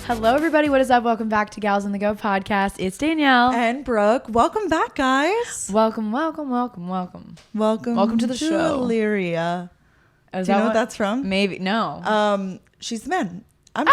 Hello, everybody. What is up? Welcome back to Gals on the Go podcast. It's Danielle. And Brooke. Welcome back, guys. Welcome to the show. Illyria. Do you know what that's from? Maybe. No. She's the man. I'm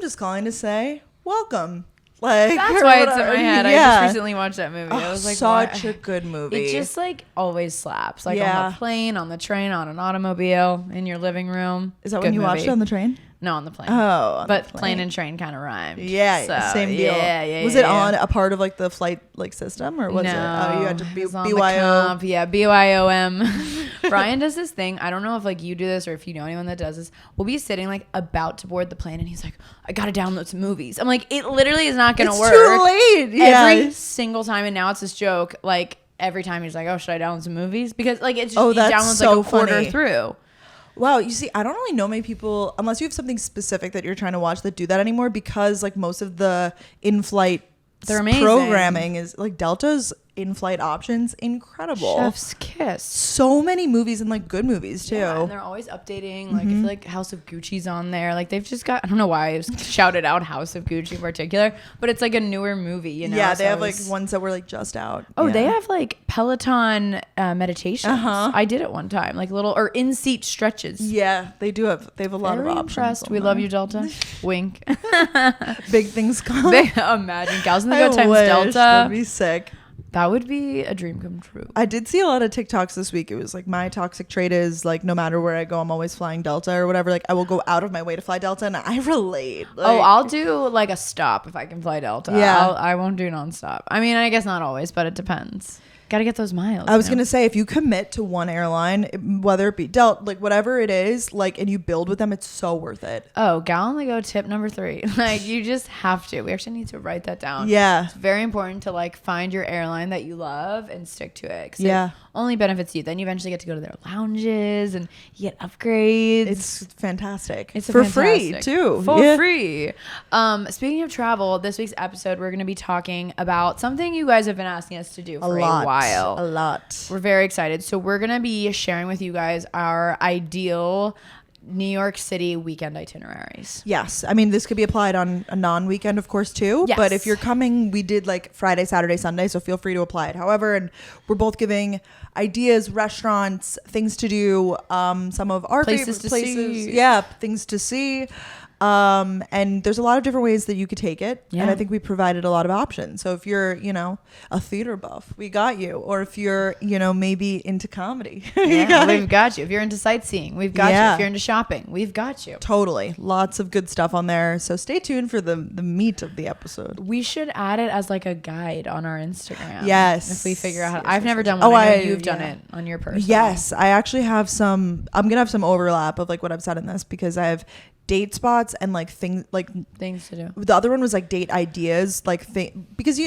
just calling to say welcome. Like that's why it's in my head. Yeah. I just recently watched that movie. I was like, such a good movie. It just like always slaps. Like on the plane, on the train, on an automobile, in your living room. Is that when you watched it on the train? No, on the plane. Oh, but plane and train kind of rhymed. Yeah, so, same deal. Yeah. Was it on a part of like the flight like system or was it? Oh, you had to be BYO. Yeah, BYOM. Brian does this thing. I don't know if like you do this or if you know anyone that does this. We'll be sitting like about to board the plane and he's like, I gotta download some movies. I'm like, it literally is not gonna work. Too late. Yeah. Every single time, and now it's this joke. Like every time he's like, oh, should I download some movies? Because like it's just he downloads so like a quarter funny. through. Wow, you see, I don't really know many people, unless you have something specific that you're trying to watch, that do that anymore, because like most of the in-flight programming is like Delta's in-flight options incredible. Chef's kiss. So many movies and like good movies too. Yeah, and they're always updating. Like I feel like House of Gucci's on there. Like they've just got, I don't know why I shouted out House of Gucci in particular, but it's like a newer movie, you know. Yeah, they have like ones that were like just out. Oh, yeah. They have like Peloton meditations. I did it one time, like little or in-seat stretches. Yeah, they do have. They have a lot of options. Impressed. We love you, Delta. Wink. Big things coming. Imagine Gals on the Go times Delta. That'd be sick. That would be a dream come true. I did see a lot of TikToks this week. It was like my toxic trait is like no matter where I go, I'm always flying Delta or whatever. Like I will go out of my way to fly Delta, and I relate. Like, I'll do like a stop if I can fly Delta. Yeah, I won't do nonstop. I mean, I guess not always, but it depends. Got to get those miles. I was going to say, if you commit to one airline, whether it be Delta, like whatever it is, like, and you build with them, it's so worth it. Oh, Gal on the Go tip number 3. Like, you just have to. We actually need to write that down. Yeah. It's very important to, like, find your airline that you love and stick to it. Yeah. It only benefits you. Then you eventually get to go to their lounges and you get upgrades. It's fantastic. It's for free, too. For free. Speaking of travel, this week's episode, we're going to be talking about something you guys have been asking us to do for a while. A lot. We're very excited. So we're going to be sharing with you guys our ideal New York City weekend itineraries. Yes. I mean, this could be applied on a non-weekend, of course, too. Yes. But if you're coming, we did like Friday, Saturday, Sunday, so feel free to apply it. However, and we're both giving ideas, restaurants, things to do, some of our favorite places. Yeah, things to see. And there's a lot of different ways that you could take it. Yeah. And I think we provided a lot of options. So if you're, a theater buff, we got you. Or if you're, maybe into comedy, we've got you. If you're into sightseeing, we've got you. If you're into shopping, we've got you. Totally. Lots of good stuff on there. So stay tuned for the meat of the episode. We should add it as like a guide on our Instagram. Yes. If we figure out I've never done one. I know you've done it on your personal. Yes. I actually have I'm going to have some overlap of like what I've said in this because I have date spots and like things to do. The other one was like date ideas, like because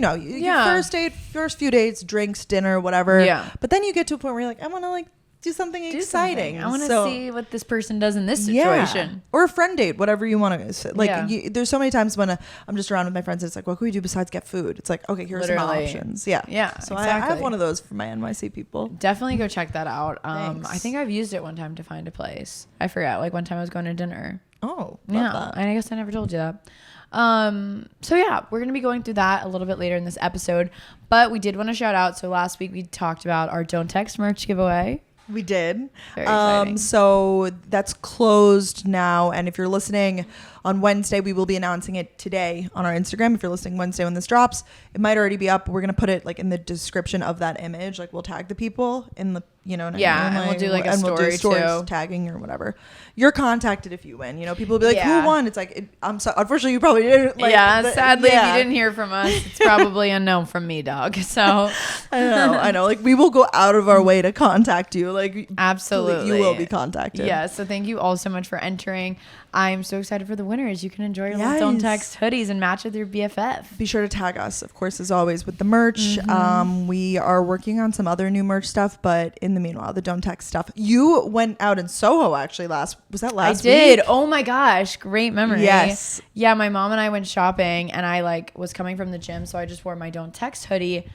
first few dates, drinks, dinner, whatever. Yeah. But then you get to a point where you're like, I want to like do something exciting. I want to see what this person does in this situation. Yeah. Or a friend date, whatever you want to. Like there's so many times when I'm just around with my friends and it's like, what can we do besides get food? It's like, okay, here's some options. Yeah. Yeah. So exactly. I have one of those for my NYC people. Definitely go check that out. I think I've used it one time to find a place. I forgot. Like one time I was going to dinner. Oh, yeah. That. And I guess I never told you that. So yeah, we're going to be going through that a little bit later in this episode, but we did want to shout out. So last week we talked about our Don't Text merch giveaway. We did. Very exciting. So that's closed now. And if you're listening on Wednesday, we will be announcing it today on our Instagram. If you're listening Wednesday when this drops, it might already be up. We're going to put it like in the description of that image. Like we'll tag the people in the, and we'll do like a story too. Tagging or whatever. You're contacted if you win. People will be like, who won? It's like, I'm sorry. Unfortunately, you probably didn't. Sadly, if you didn't hear from us, it's probably a no from me, dog. So I know. Like we will go out of our way to contact you. Like absolutely, you will be contacted. Yeah. So thank you all so much for entering. I'm so excited for the winners. You can enjoy your little Don't Text hoodies and match with your BFF. Be sure to tag us, of course, as always, with the merch. Mm-hmm. We are working on some other new merch stuff, but in the meanwhile, the Don't Text stuff. You went out in Soho actually was that last week? I did. Oh my gosh. Great memory. Yes. Yeah, my mom and I went shopping and I was coming from the gym, so I just wore my Don't Text hoodie.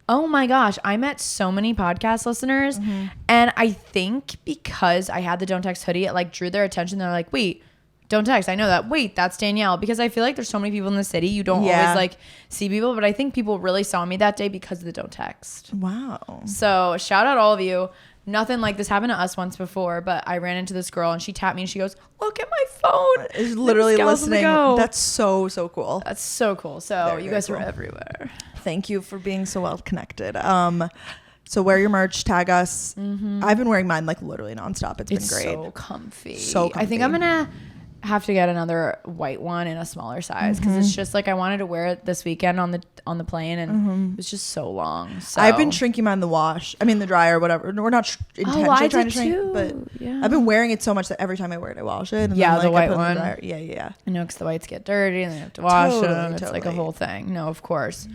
Oh my gosh, I met so many podcast listeners, and I think because I had the Don't Text hoodie, it drew their attention. They're like, wait, don't text. I know that. Wait, that's Danielle. Because I feel like there's so many people in the city. You don't always like see people. But I think people really saw me that day because of the don't text. Wow. So shout out all of you. Nothing like this happened to us once before, but I ran into this girl and she tapped me and she goes, look at my phone. It's literally listening. That's so cool. That's so cool. So very, you guys are everywhere. Thank you for being so well connected. So wear your merch, tag us. I've been wearing mine like literally nonstop. It's been great. So comfy. So comfy. I think I'm gonna have to get another white one in a smaller size because it's just like I wanted to wear it this weekend on the plane and it was just so long. So I've been shrinking mine in the dryer, whatever. We're not intentionally trying to shrink, but I've been wearing it so much that every time I wear it, I wash it. And then, like, the white one. Yeah. I know because the whites get dirty and they have to wash them. It's like a whole thing. No, of course.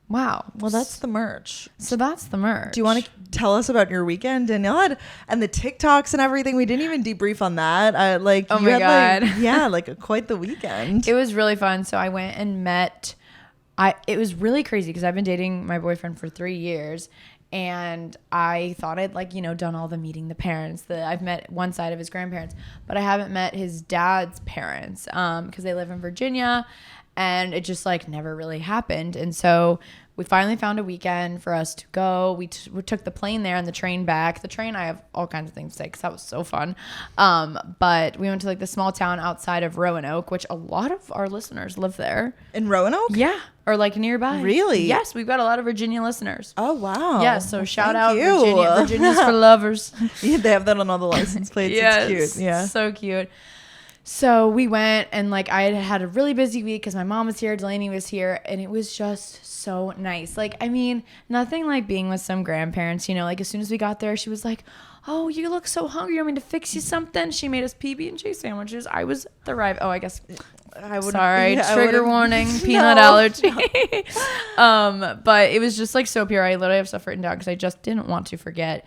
Wow. Well, that's the merch. So that's the merch. Do you want to tell us about your weekend, Danielle, and the TikToks and everything? We didn't even debrief on that. Oh my God. Like quite the weekend. It was really fun. So I went and met. It was really crazy because I've been dating my boyfriend for 3 years. And I thought I'd done all the meeting the parents. I've met one side of his grandparents, but I haven't met his dad's parents because they live in Virginia. And it just never really happened. And so we finally found a weekend for us to go. We took the plane there and the train back. The train, I have all kinds of things to say because that was so fun. But we went to the small town outside of Roanoke, which a lot of our listeners live there. In Roanoke? Yeah. Or nearby. Really? Yes. We've got a lot of Virginia listeners. Oh, wow. Yeah. So shout out Virginia. Virginia's for lovers. Yeah, they have that on all the license plates. Yes, it's cute. Yeah. So cute. So we went and I had a really busy week because my mom was here, Delaney was here, and it was just so nice. Nothing like being with some grandparents, as soon as we got there, she was like, oh, you look so hungry. You want me to fix you something? She made us PB&J sandwiches. I was thriving. Oh, I guess. Sorry, trigger warning, peanut allergy. No. But it was just so pure. I literally have stuff written down because I just didn't want to forget.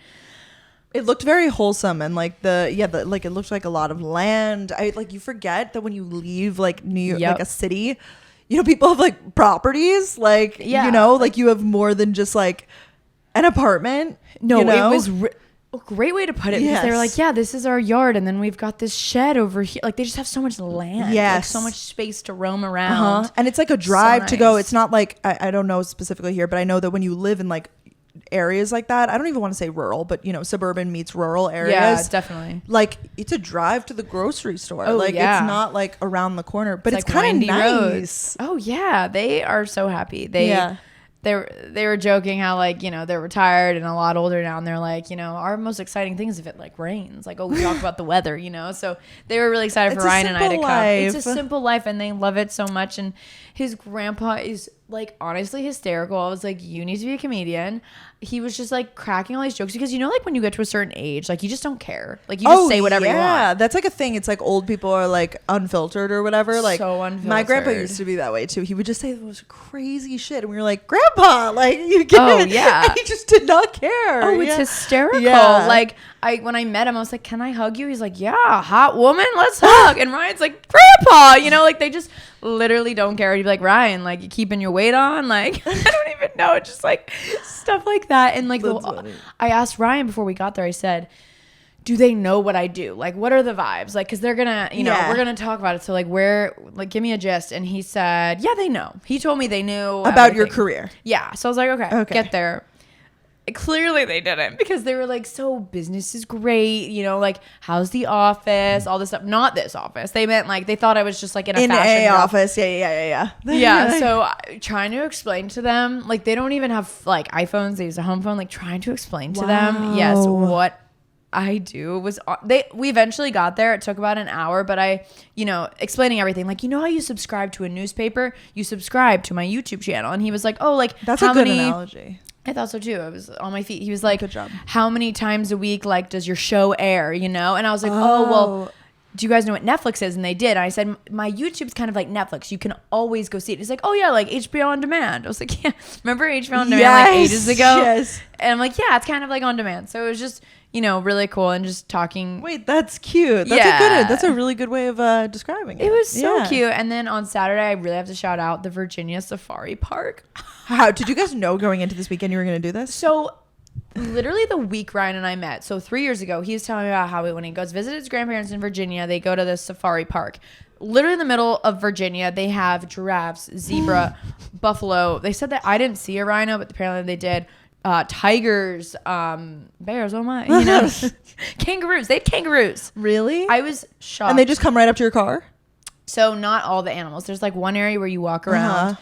It looked very wholesome and it looked like a lot of land. You forget that when you leave New York, a city, people have properties, you have more than just an apartment. No, it was a great way to put it because they were like, yeah, this is our yard and then we've got this shed over here. They just have so much land. Yes. So much space to roam around. And it's a drive to go. It's not I don't know specifically here, but I know that when you live in areas like that, I don't even want to say rural, but suburban meets rural areas. Yeah, definitely. It's a drive to the grocery store. It's not around the corner, but it's kind of nice. Roads. Oh yeah, they are so happy. They were joking how they're retired and a lot older now, and they're our most exciting thing is if it rains. We talk about the weather, so they were really excited for Ryan and I to come. It's a simple life, and they love it so much. And his grandpa is honestly hysterical. I was you need to be a comedian. He was just cracking all these jokes because when you get to a certain age, you just don't care. You just say whatever you want. Yeah, that's a thing. It's old people are unfiltered or whatever. So unfiltered. My grandpa used to be that way too. He would just say the most crazy shit, and we were like, Grandpa, you get it. Yeah. And he just did not care. Oh, it's hysterical. Yeah. When I met him, I was like, can I hug you? He's like, yeah, hot woman, let's hug. And Ryan's like, Grandpa, they just literally don't care. He'd be like, Ryan, you keeping your weight on? I don't even know. Just stuff like that. And I asked Ryan before we got there, I said, do they know what I do? What are the vibes? Cause they're gonna, we're gonna talk about it. So where, give me a gist. And he said, yeah, they know. He told me they knew about your career. Yeah. So I was like, okay. Get there. Clearly they didn't because they were so business is great, how's the office, all this stuff. Not this office. They meant they thought I was just in a fashion office. Yeah. Yeah. So trying to explain to them, they don't even have iPhones. They use a home phone. Trying to explain to them, yes, what I do was we eventually got there. It took about an hour, but I, explaining everything, how you subscribe to a newspaper, you subscribe to my YouTube channel. And he was like, oh, that's a good analogy. I thought so too. I was on my feet. He was like, good job. How many times a week, does your show air, And I was like, oh, well, do you guys know what Netflix is? And they did. And I said, my YouTube's kind of like Netflix. You can always go see it. He's like, oh yeah, HBO on demand. I was like, yeah. Remember HBO on demand ages ago? Yes. And I'm like, yeah, it's kind of on demand. So it was just, really cool and just talking. Wait, that's cute. That's a really good way of describing it. It was so cute. And then on Saturday, I really have to shout out the Virginia Safari Park. How did you guys know going into this weekend you were going to do this? So literally the week Ryan and I met. So 3 years ago, he was telling me about how when he goes visit his grandparents in Virginia, they go to the safari park. Literally in the middle of Virginia, they have giraffes, zebra, buffalo. They said that I didn't see a rhino, but apparently they did. Tigers, bears, oh my, you know, kangaroos. They had kangaroos. Really? I was shocked. And they just come right up to your car? So not all the animals. There's like one area where you walk around.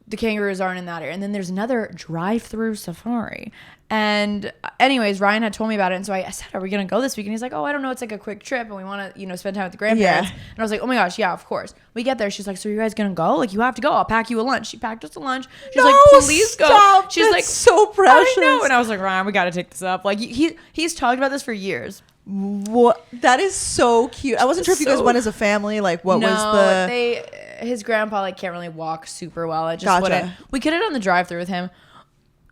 The kangaroos aren't in that area. And then there's another drive-through safari. And anyways, Ryan had told me about it. And so I said, are we going to go this week? And he's like, oh, I don't know. It's like a quick trip. And we want to, you know, spend time with the grandparents. Yeah. And I was like, oh my gosh, yeah, of course. We get there. She's like, so you guys going to go? Like, you have to go. I'll pack you a lunch. She packed us a lunch. She's like, please go. She's That's like, so precious. I know. And I was like, Ryan, we got to take this up. Like, he's talked about this for years. What? That is so cute. I wasn't sure if you guys went as a family. Like, what was the... His grandpa like can't really walk super well. It just wouldn't. We could have done the drive-through with him.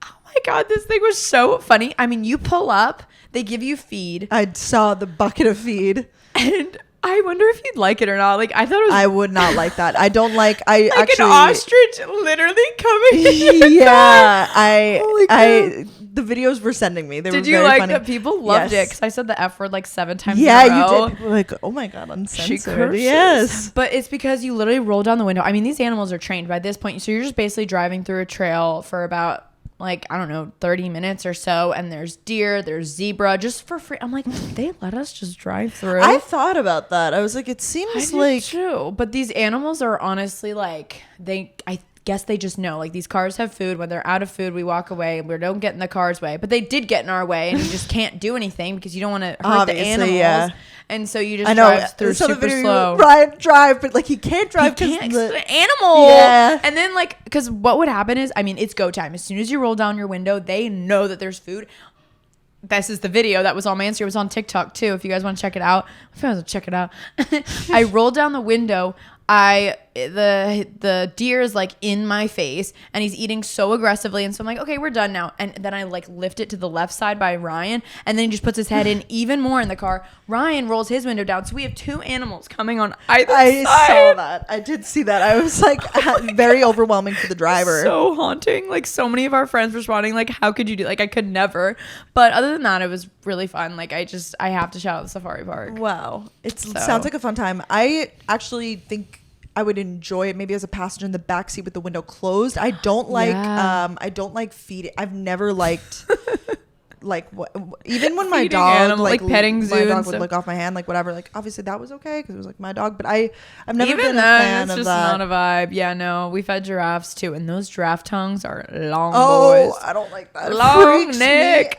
Oh my god, this thing was so funny. I mean, you pull up, they give you feed. I saw the bucket of feed, and I wonder if you'd like it or not. Like, I thought it was. I would not like that. I don't like. I like actually, an ostrich literally coming. In yeah, I. The videos were sending me. They did were you very like funny. that? People loved it because I said the F word like 7 times. Yeah, in a row. you did. Like, oh my god, uncensored. She curses. Yes, but it's because you literally roll down the window. I mean, these animals are trained by this point, so you're just basically driving through a trail for about like, I don't know, 30 minutes or so, and there's deer, there's zebra, just for free. I'm like, they let us just drive through. I thought about that. I was like, it seems like true, but these animals are honestly like I guess they just know, like, these cars have food. When they're out of food, we walk away. We don't get in the car's way, but they did get in our way, and you just can't do anything because you don't want to hurt the animals. Yeah. And so you just drive through super slow. Ryan drive, but like he can't drive because the animal. Yeah. And then like, because what would happen is, I mean, it's go time. As soon as you roll down your window, they know that there's food. This is the video that was on my Instagram. It was on TikTok too. If you guys want to check it out, check it out. I rolled down the window. The deer is like in my face and he's eating so aggressively, and so I'm like, okay, we're done now. And then I like lift it to the left side by Ryan, and then he just puts his head in even more in the car. Ryan rolls his window down, so we have 2 animals coming on either side. I saw that. I did see that. I was like, very overwhelming for the driver. So haunting. Like, so many of our friends responding like, how could you do, like, I could never. But other than that, it was really fun. Like, I have to shout out the safari park. Wow, sounds like a fun time. I actually think I would enjoy it maybe as a passenger in the backseat with the window closed. I don't like feeding. I've never liked like even when my dog like petting zoo, my dog would lick off my hand, like whatever. Like obviously that was okay because it was like my dog, but I've never been a fan of that. It's just not a vibe. Yeah, no, we fed giraffes too, and those giraffe tongues are long. Oh, boys. I don't like that. Long neck.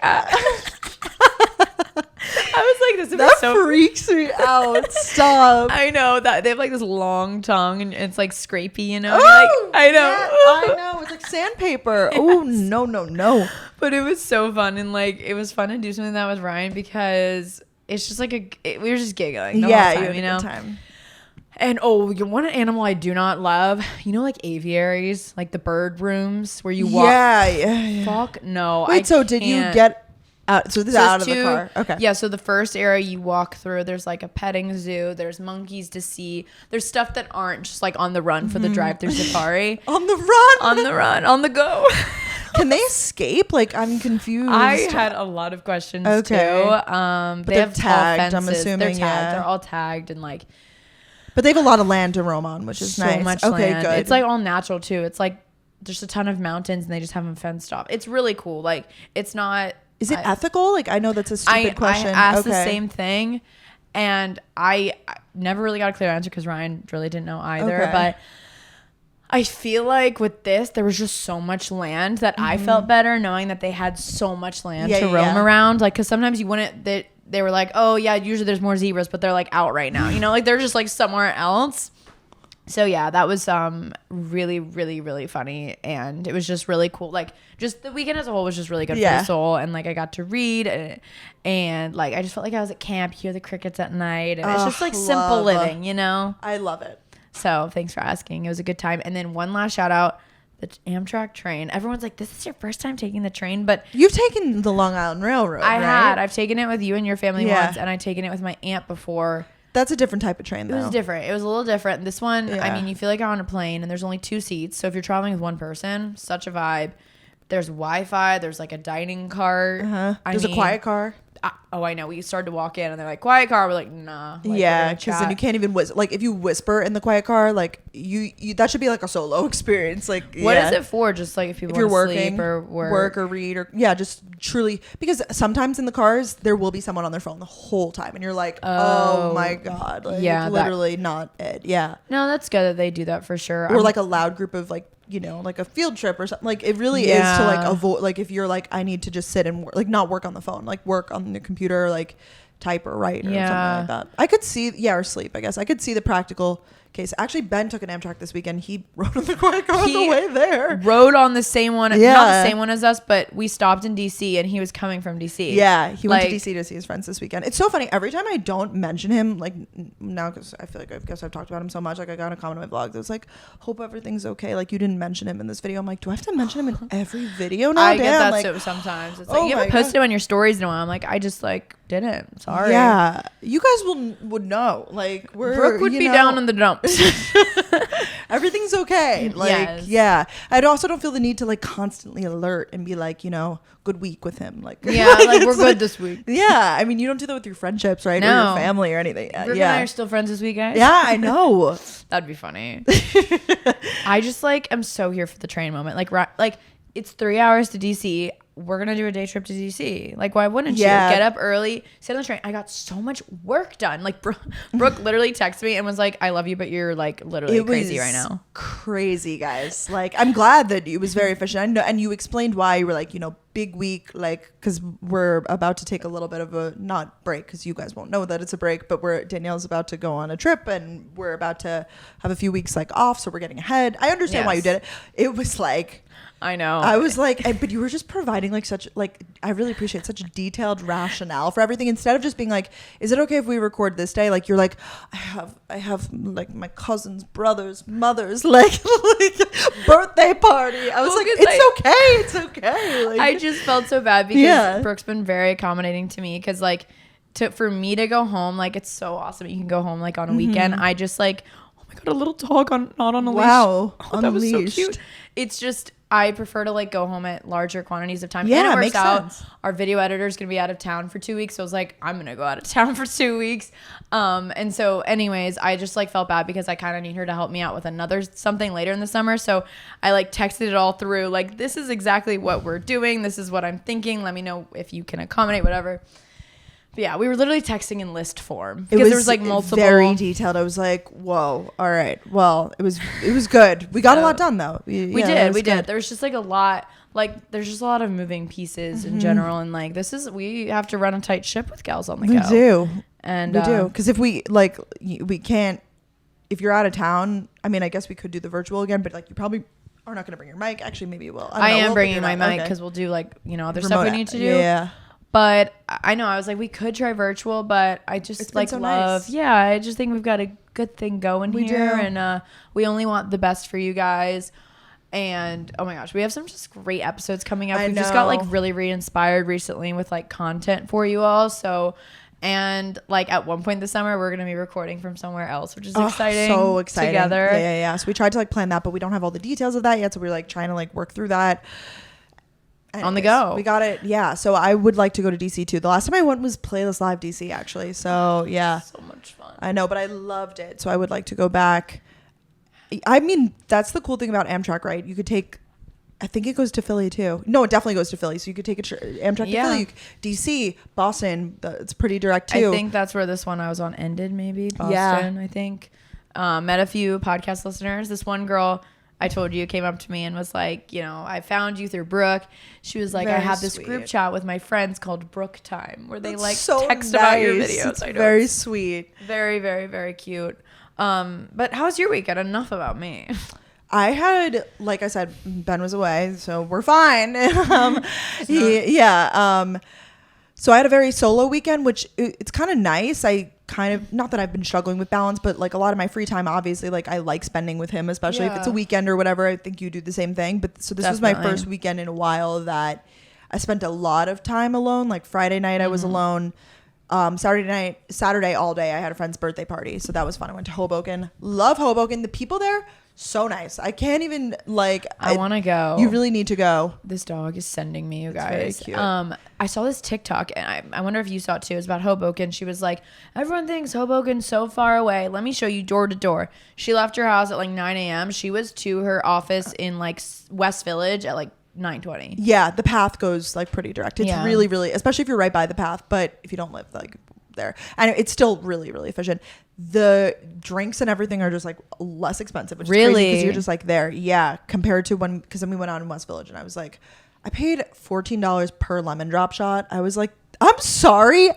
I was like, that freaks me out. Stop. I know that they have like this long tongue and it's like scrapey, you know. Oh, like, I know. Yeah, I know. It's like sandpaper. Yes. Oh no. But it was so fun, and like it was fun to do something that with Ryan because it's just like we were just giggling the whole time, you know. Good time. And one animal I do not love, you know, like aviaries, like the bird rooms where you walk. Yeah. Fuck no. Wait, so did you get? So this is out of the car. Okay. Yeah. So the first area you walk through, there's like a petting zoo. There's monkeys to see. There's stuff that aren't just like on the run for the drive-through safari. On the run. On the go. Can they escape? Like, I'm confused. I had a lot of questions too. But they have tagged. I'm assuming. They're tagged. Yeah. They're all tagged and like. But they have a lot of land to roam on, which is nice. So much land. Good. It's like all natural too. It's like there's a ton of mountains and they just have them fenced off. It's really cool. Like, it's not. Is it ethical? Like, I know that's a stupid question. I asked the same thing, and I never really got a clear answer because Ryan really didn't know either. Okay. But I feel like with this, there was just so much land that I felt better knowing that they had so much land to roam around. Like, because sometimes you wouldn't. They were like, oh yeah, usually there's more zebras, but they're like out right now. You know, like they're just like somewhere else. So yeah, that was really, really, really funny, and it was just really cool. Like, just the weekend as a whole was just really good for the soul, and like I got to read, and like I just felt like I was at camp, hear the crickets at night, and it's just like simple living, you know. I love it. So thanks for asking. It was a good time. And then one last shout out, the Amtrak train. Everyone's like, this is your first time taking the train, but you've taken the Long Island Railroad. I've taken it with you and your family once, and I've taken it with my aunt before. That's a different type of train, though. It was different. It was a little different. This one, I mean, you feel like you're on a plane, and there's only 2 seats. So if you're traveling with one person, such a vibe. There's Wi-Fi. There's like a dining cart. There's a quiet car. I know. We started to walk in and they're like, quiet car. We're like, nah. Like, yeah, because then you can't even whisper. Like, if you whisper in the quiet car, like, you that should be like a solo experience. Like, what is it for? Just like if you're working, sleep or work or read or just truly, because sometimes in the cars there will be someone on their phone the whole time, and you're like, oh my god, like, literally not it. Yeah. No, that's good that they do that for sure. Or like a loud group of like, you know, like a field trip or something. Like, it really is to like avoid, like, if you're like, I need to just sit and work, like, not work on the phone, like work on the computer, like type or write or something like that. I could see, or sleep, I guess. I could see the practical case. Actually, Ben took an Amtrak this weekend. He rode on the quiet car on the way there. Rode on the same one, not the same one as us, but we stopped in DC and he was coming from DC. Yeah, he went to DC to see his friends this weekend. It's so funny. Every time I don't mention him, like now, because I feel like I've talked about him so much. Like, I got a comment on my vlog that was like, hope everything's okay. Like, you didn't mention him in this video. I'm like, do I have to mention him in every video now? I get that like, sometimes. It's like, you haven't posted him on your stories in a while. I'm like, I just like didn't. Sorry. Yeah, you guys would know. Like, Brooke would be down in the dumps. Everything's okay. Like, yeah. I also don't feel the need to like constantly alert and be like, you know, good week with him. Like, yeah, like we're good this week. Yeah, I mean, you don't do that with your friendships, right? No. Or your family or anything. Brooke and I are still friends this week, guys. Yeah, I know. That'd be funny. I just like am so here for the train moment. Like it's 3 hours to DC. We're gonna do a day trip to DC. Like, why wouldn't you get up early, sit on the train? I got so much work done. Like, Brooke literally texted me and was like, I love you, but you're like literally crazy right now. Crazy, guys. Like, I'm glad that it was very efficient. I know, and you explained why. You were like, you know, big week, like, because we're about to take a little bit of a not break, because you guys won't know that it's a break, but Danielle's about to go on a trip and we're about to have a few weeks like off, so we're getting ahead. I understand why you did it. It was like, I know. I was like, but you were just providing like such, like, I really appreciate such a detailed rationale for everything, instead of just being like, is it okay if we record this day? Like, you're like, I have like my cousin's brother's mother's like birthday party. I was like, it's okay. Like, I just felt so bad because Brooke's been very accommodating to me, because like for me to go home, like, it's so awesome you can go home like on a weekend. I just like, oh my god, a little dog not on a leash. Wow, that was so cute. It's just, I prefer to like go home at larger quantities of time. Yeah, and it makes sense. Our video editor is going to be out of town for 2 weeks. So I was like, I'm going to go out of town for 2 weeks. And so anyways, I just like felt bad because I kind of need her to help me out with something later in the summer. So I like texted it all through. Like, this is exactly what we're doing. This is what I'm thinking. Let me know if you can accommodate, whatever. But yeah, we were literally texting in list form because there was like multiple. Very detailed. I was like, whoa, all right. Well, it was good. We got a lot done though. We did. There was just like a lot, like there's just a lot of moving pieces in general. And like, we have to run a tight ship with gals on the go. We do. And we do. Because if we like, we can't, if you're out of town, I mean, I guess we could do the virtual again, but like, you probably are not going to bring your mic. Actually, maybe you will. I am bringing my mic because we'll do like, you know, other stuff we need to do. Yeah. But I know I was like, we could try virtual, but I just like love. Nice. Yeah, I just think we've got a good thing going here, and we only want the best for you guys. And oh my gosh, we have some just great episodes coming up. We've just got like really re-inspired recently with like content for you all. So, and like at one point this summer, we're gonna be recording from somewhere else, which is exciting. So exciting together. Yeah. So we tried to like plan that, but we don't have all the details of that yet. So we're like trying to like work through that. Anyways, on the go. We got it. Yeah. So I would like to go to DC too. The last time I went was Playlist Live DC actually. So yeah. So much fun. I know, but I loved it. So I would like to go back. I mean, that's the cool thing about Amtrak, right? You could take, I think it goes to Philly too. No, it definitely goes to Philly. So you could take Amtrak to Philly, DC, Boston. It's pretty direct too. I think that's where this one I was on ended, maybe. Boston, I think. Met a few podcast listeners. This one girl I told you came up to me and was like, you know, I found you through Brooke. She was like, I have this group chat with my friends called Brooke Time, where they like text about your videos. It's very sweet. Very, very, very cute. But how was your weekend? Enough about me. I had, like I said, Ben was away, so we're fine. So I had a very solo weekend, which it's kind of nice. Not that I've been struggling with balance, but like a lot of my free time, obviously, like I like spending with him, especially if it's a weekend or whatever. I think you do the same thing. But so this was my first weekend in a while that I spent a lot of time alone. Like Friday night, I was alone. Saturday all day, I had a friend's birthday party. So that was fun. I went to Hoboken. Love Hoboken. The people there, So nice. I can't even like. I want to go. You really need to go. This dog is sending me, you guys. It's very cute. I saw this TikTok, and I wonder if you saw it too. It's about Hoboken. She was like, everyone thinks Hoboken's so far away. Let me show you door to door. She left her house at like 9 a.m. She was to her office in like West Village at like 9:20. Yeah, the path goes like pretty direct. It's really, really, especially if you're right by the path. But if you don't live like there, and it's still really, really efficient. The drinks and everything are just like less expensive, which is crazy because you're just like there. Yeah, compared to because then we went out in West Village and I was like, I paid $14 per lemon drop shot. I was like, I'm sorry.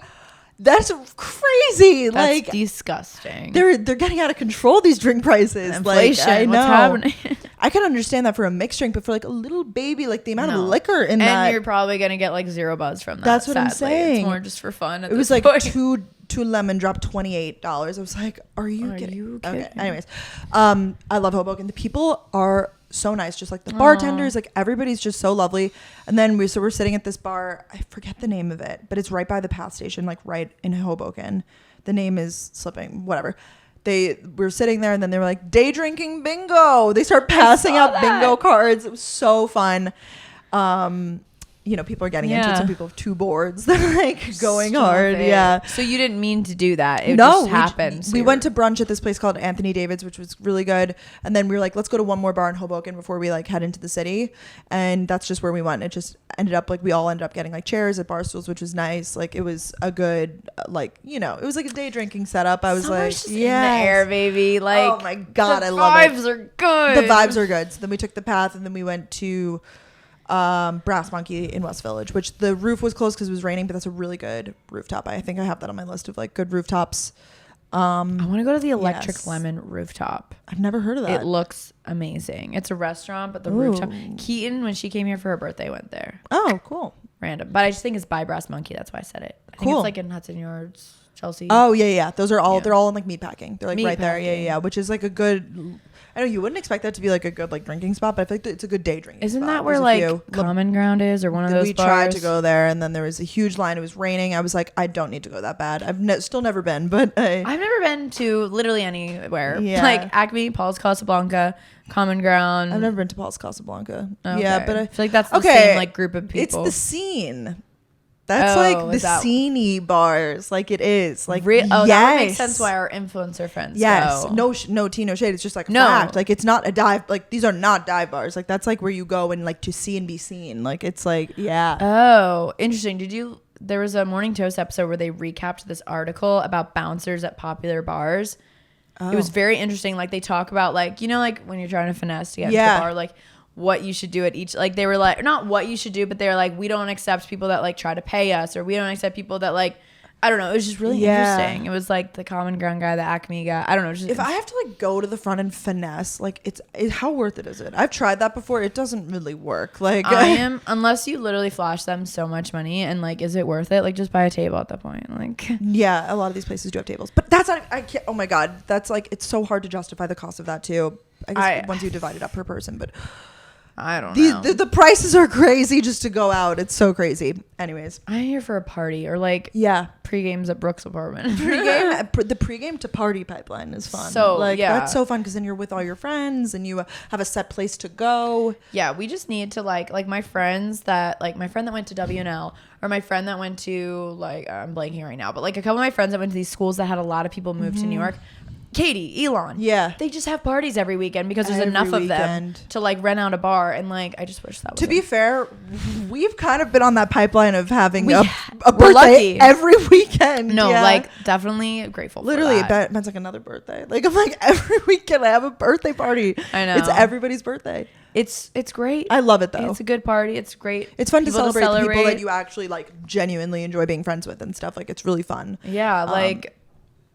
That's crazy. That's like disgusting. They're getting out of control, these drink prices. Inflation. Like, I know. What's happening? I can understand that for a mixed drink, but for like a little baby, like the amount of liquor in that. And you're probably going to get like zero buzz from that. That's what sadly. I'm saying. It's more just for fun. It was like two lemon drop $28. I was like, are you kidding? Okay. Anyways, I love Hoboken. The people are so nice, just like the bartenders, like everybody's just so lovely. And then we're sitting at this bar, I forget the name of it, but it's right by the path station, like right in Hoboken. The name is slipping, whatever. We're sitting there and then they were like, day drinking bingo. They start passing out bingo cards. It was so fun. You know, people are getting into it. Some people have 2 boards. They're like going hard. Yeah. So you didn't mean to do that. It just happened. We went to brunch at this place called Anthony David's, which was really good. And then we were like, let's go to one more bar in Hoboken before we like head into the city. And that's just where we went. It just ended up like we all ended up getting like chairs at bar stools, which was nice. Like it was a good like, you know, it was like a day drinking setup. I was Summer's like, in the air, baby. Like, oh my God, I love it. The vibes are good. The vibes are good. So then we took the path and then we went to Brass Monkey in West Village, which the roof was closed because it was raining, but that's a really good rooftop. I think I have that on my list of like good rooftops. I want to go to the Electric Lemon rooftop. I've never heard of that. It looks amazing. It's a restaurant, but the rooftop. Keaton, when she came here for her birthday, went there. Oh, cool. Random, but I just think it's by Brass Monkey. That's why I said it. I think it's like in Hudson Yards, Chelsea. Oh yeah. Those are all they're all in like meatpacking. They're like right there. Yeah. Which is like a good. I know you wouldn't expect that to be like a good like drinking spot, but I feel like it's a good day drinking Isn't spot. that where like Common Ground is or one of those bars? We tried to go there and then there was a huge line. It was raining. I was like, I don't need to go that bad. I've still never been, but I've never been to literally anywhere. Yeah. Like Acme, Paul's Casablanca, Common Ground. I've never been to Paul's Casablanca. Okay. Yeah, but I feel like that's the same like group of people. It's the scene. That's like the scene-y bars, like it is. Like that makes sense why our influencer friends go. No tea, no shade. It's just like a fact. Like it's not a dive. Like these are not dive bars. Like that's like where you go and like to see and be seen. Like it's like Oh, interesting. There was a Morning Toast episode where they recapped this article about bouncers at popular bars. Oh. It was very interesting. Like they talk about like, you know, like when you're trying to finesse to get into the bar, like what you should do at each, like they were like, not what you should do, but they were like, we don't accept people that like try to pay us, or we don't accept people that like, I don't know. It was just really interesting. It was like the Common Ground guy, the Acme guy. I don't know. Just if I have to like go to the front and finesse, like how worth it is it? I've tried that before. It doesn't really work. Like unless you literally flash them so much money and like, is it worth it? Like just buy a table at that point. Like yeah, a lot of these places do have tables, but that's not, I can't, oh my God. That's like, it's so hard to justify the cost of that too. I guess once you divide it up per person, but I don't know. The prices are crazy just to go out. It's so crazy. Anyways, I'm here for a party or like pre-games at Brooke's apartment. The pre-game to party pipeline is fun. So like that's so fun because then you're with all your friends and you have a set place to go. Yeah, we just need to like my friends that like my friend that went to WNL or my friend that went to like I'm blanking right now, but like a couple of my friends that went to these schools that had a lot of people move to New York. Katie, Elon. Yeah. They just have parties every weekend because there's enough of them to like rent out a bar. And like, I just wish that was To be fair, we've kind of been on that pipeline of having a birthday every weekend. No, like definitely grateful Literally, for that. It's like another birthday. Like I'm like every weekend I have a birthday party. I know. It's everybody's birthday. It's great. I love it though. It's a good party. It's great. It's fun to celebrate the people that you actually like genuinely enjoy being friends with and stuff. Like it's really fun. Yeah, like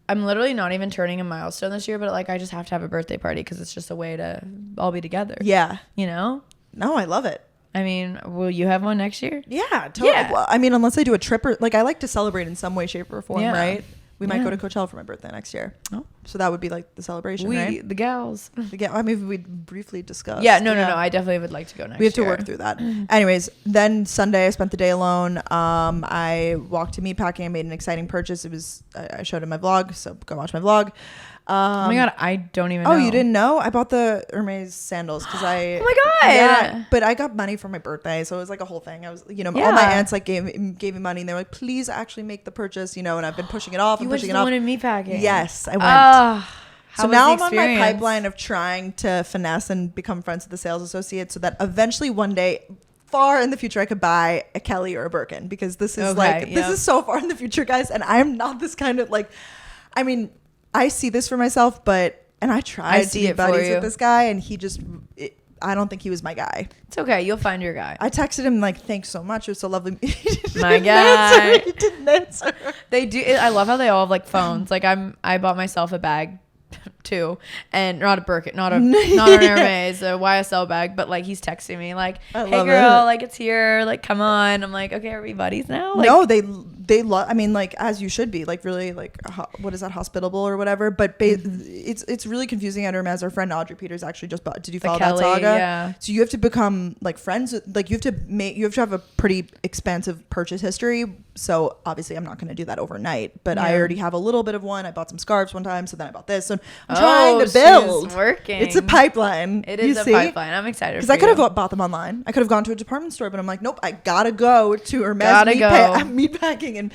I'm literally not even turning a milestone this year, but like I just have to have a birthday party because it's just a way to all be together. Yeah. You know? No, I love it. I mean, will you have one next year? Yeah, totally. Yeah. Well, I mean, unless I do a trip or like I like to celebrate in some way, shape, or form, right? We might go to Coachella for my birthday next year. Oh. So that would be like the celebration, right? The gals. I mean, we briefly discussed. Yeah, no. I definitely would like to go next year. We have to work through that. Anyways, then Sunday I spent the day alone. I walked to meatpacking. I made an exciting purchase. I showed in my vlog, so go watch my vlog. Oh my God, I don't even know. Oh, you didn't know? I bought the Hermes sandals because I... Oh my God. Yeah, but I got money for my birthday, so it was like a whole thing. I was, all my aunts like gave me money, and they were like, please actually make the purchase, and I've been pushing it off and pushing it off. You went to meatpacking? Yes, I went. So now I'm on my experience? pipeline of trying to finesse and become friends with the sales associate so that eventually one day... far in the future I could buy a Kelly or a Birkin, because this is this is so far in the future, guys, and I'm not this kind of I mean, I see this for myself, and I tried to be buddies with this guy, and he just I don't think he was my guy. It's okay, you'll find your guy. I texted him thanks so much, it was so lovely. My guy. He didn't answer. They do. I love how they all have phones. I bought myself a bag too, and not a Birkin, not an Hermes, a YSL bag, but he's texting me hey girl, it's here, come on. I'm like, okay, are we buddies now? No, they love, I mean, as you should be, really what is that, hospitable or whatever, but it's really confusing at Hermes. Our friend Audrey Peters actually just bought, did you follow that saga? Yeah. So you have to become friends, you have to have a pretty expansive purchase history. So obviously I'm not going to do that overnight, but I already have a little bit of one. I bought some scarves one time, so then I bought this, so I'm trying to build. She's working. It's a pipeline. It is a pipeline. I'm excited because I could have bought them online. I could have gone to a department store, but I'm like, nope, I gotta go to Hermes meatpacking and.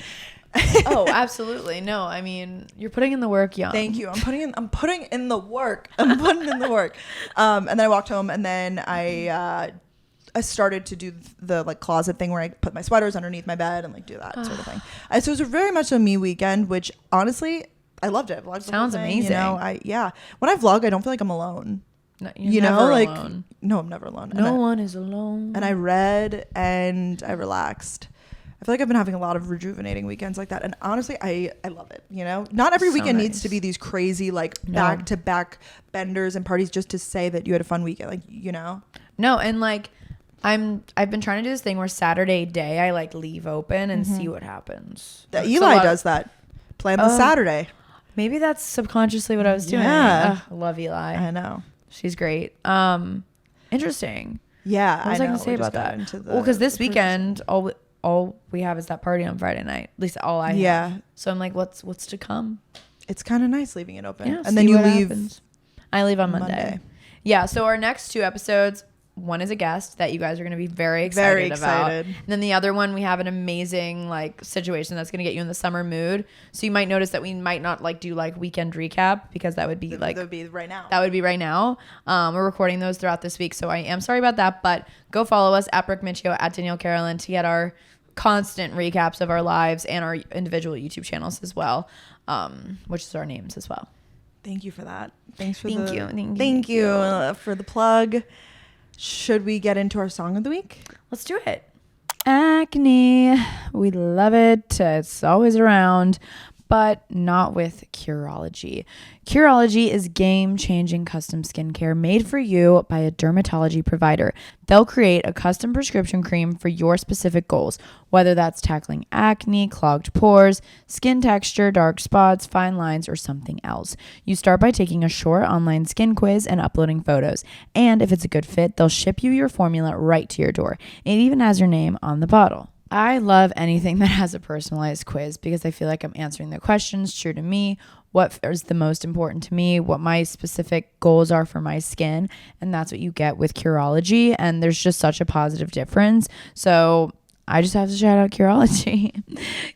Oh, absolutely. No, I mean, you're putting in the work, young. Thank you. I'm putting in the work. And then I walked home, and then I started to do the closet thing where I put my sweaters underneath my bed and do that sort of thing. So it was very much a me weekend, which honestly I loved it. Sounds amazing. When I vlog, I don't feel like I'm alone. No, you're never alone. No, I'm never alone. No one is alone. And I read and I relaxed. I feel like I've been having a lot of rejuvenating weekends like that, and honestly, I love it. Not every weekend needs to be these crazy back to back benders and parties just to say that you had a fun weekend. No, and I've been trying to do this thing where Saturday day I leave open and see what happens. Eli does that. Plan the Saturday. Maybe that's subconsciously what I was doing. Yeah. I love Eli. I know. She's great. Interesting. Yeah. What was I going to say about that? Well, because this weekend, all we have is that party on Friday night. At least all I have. So I'm like, what's to come? It's kind of nice leaving it open. Yeah, and then you leave. Happens. I leave on Monday. Yeah. So our next 2 episodes, one is a guest that you guys are going to be very excited about. And then the other one, we have an amazing situation that's going to get you in the summer mood. So you might notice that we might not do weekend recap, because that would be that would be right now. That would be right now. We're recording those throughout this week, so I am sorry about that. But go follow us at Brooke Michio, at Danielle Carolyn, to get our constant recaps of our lives and our individual YouTube channels as well, which is our names as well. Thank you for that. Thank you for the plug. Should we get into our song of the week? Let's do it. Acne. We love it. It's always around, but not with Curology. Curology is game-changing custom skincare made for you by a dermatology provider. They'll create a custom prescription cream for your specific goals, whether that's tackling acne, clogged pores, skin texture, dark spots, fine lines, or something else. You start by taking a short online skin quiz and uploading photos. And if it's a good fit, they'll ship you your formula right to your door. It even has your name on the bottle. I love anything that has a personalized quiz, because I feel like I'm answering the questions true to me, what is the most important to me, what my specific goals are for my skin, and that's what you get with Curology, and there's just such a positive difference. So I just have to shout out Curology.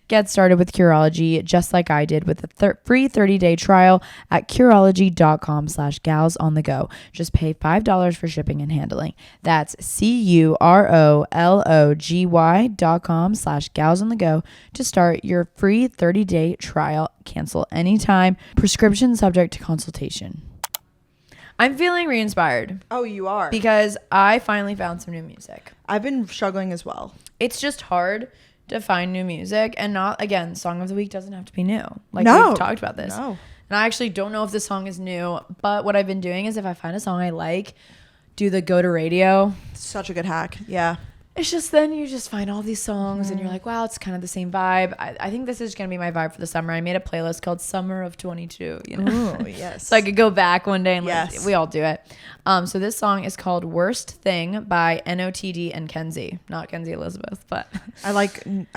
Get started with Curology just like I did with a free 30-day trial at Curology.com/gals-on-the-go. Just pay $5 for shipping and handling. That's Curology.com/gals-on-the-go to start your free 30-day trial. Cancel anytime. Prescription subject to consultation. I'm feeling re-inspired. Oh, you are? Because I finally found some new music. I've been struggling as well. It's just hard to find new music, and not, again, song of the week doesn't have to be new. We've talked about this. No. And I actually don't know if this song is new, but what I've been doing is if I find a song I like, do the go to radio. Such a good hack. Yeah. it's just then you just find all these songs and you're like, wow, it's kind of the same vibe. I think this is going to be my vibe for the summer. I made a playlist called Summer of 22, you know? Ooh, yes. So I could go back one day and yes. we all do it. So this song is called Worst Thing by NOTD and Kenzie. Not Kenzie Elizabeth, but. I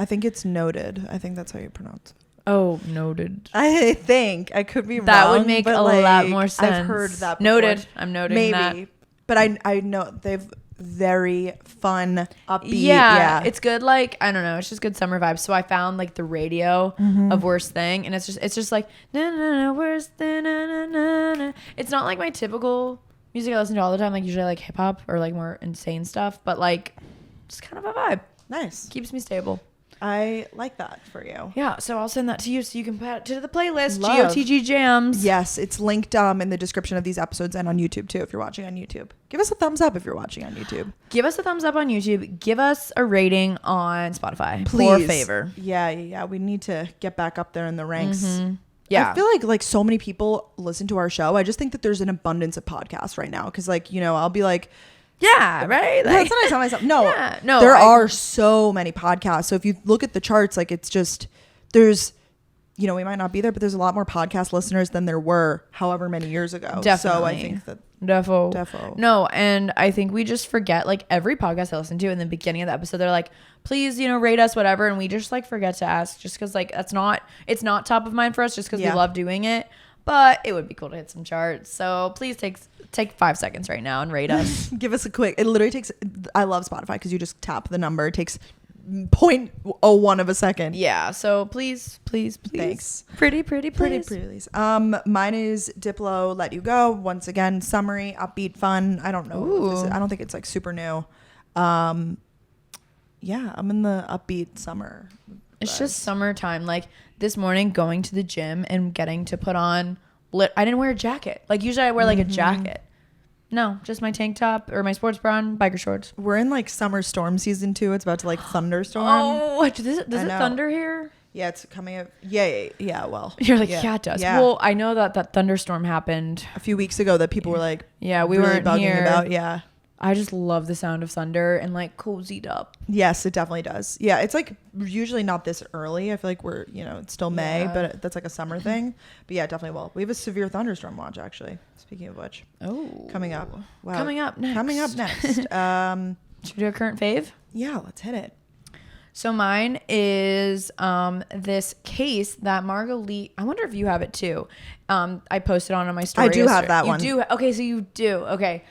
think it's Noted. I think that's how you pronounce it. Oh, Noted. I think. I could be wrong. That would make a lot more sense. I've heard that before. Noted. I'm noting that. Maybe. But I know they've very fun, upbeat. Yeah, it's good. Like, I don't know, it's just good summer vibes. So I found like the radio of Worst Thing, and it's just like na na na worst thing na na na na. It's not like my typical music I listen to all the time. Like usually like hip hop or like more insane stuff, but like just kind of a vibe. Nice. Keeps me stable. I like that for you. Yeah, so I'll send that to you so you can put it to the playlist. Love. GOTG Jams. Yes, it's linked in the description of these episodes and on YouTube too if you're watching on YouTube. Give us a thumbs up if you're watching on YouTube. Give us a thumbs up on YouTube. Give us a rating on Spotify. Please. For favor. Yeah. We need to get back up there in the ranks. Yeah. I feel like so many people listen to our show. I just think that there's an abundance of podcasts right now because like, you know, I'll be like, yeah, right? Like, that's what I tell myself. No, yeah, no, there are so many podcasts. So if you look at the charts, like it's just, there's, you know, we might not be there, but there's a lot more podcast listeners than there were however many years ago. Definitely. So I think that. Defo. No, and I think we just forget, like every podcast I listen to in the beginning of the episode, they're like, please, you know, rate us, whatever. And we just like forget to ask just because like it's not top of mind for us just because we love doing it. But it would be cool to hit some charts. So please take 5 seconds right now and rate us. Give us a quick. It literally takes. I love Spotify because you just tap the number. It takes 0.01 of a second. Yeah. So please. Thanks. Pretty. Mine is Diplo. Let You Go. Once again, summary, upbeat, fun. I don't know. I don't think it's like super new. Yeah, I'm in the upbeat summer. It's just summertime. Like this morning, going to the gym and getting to put on. I didn't wear a jacket. Like usually I wear like a jacket. No, just my tank top or my sports bra and biker shorts. We're in like summer storm season too. It's about to like thunderstorm. Oh, does it thunder here? Yeah, it's coming up. Yeah. Well, you're like, yeah, it does. Yeah. Well, I know that thunderstorm happened a few weeks ago that people were like, yeah, we really weren't bugging here. About. Yeah. I just love the sound of thunder and like cozied up. Yes, it definitely does. Yeah, it's like usually not this early. I feel like we're, you know, it's still May, but that's like a summer thing. But yeah, definitely will. We have a severe thunderstorm watch actually. Speaking of which. Oh. Coming up. Wow. Coming up next. Should we do a current fave? Yeah, let's hit it. So mine is this case that Margot Lee. I wonder if you have it too. I posted on my story. I do have that one. You do. Okay, so you do. Okay.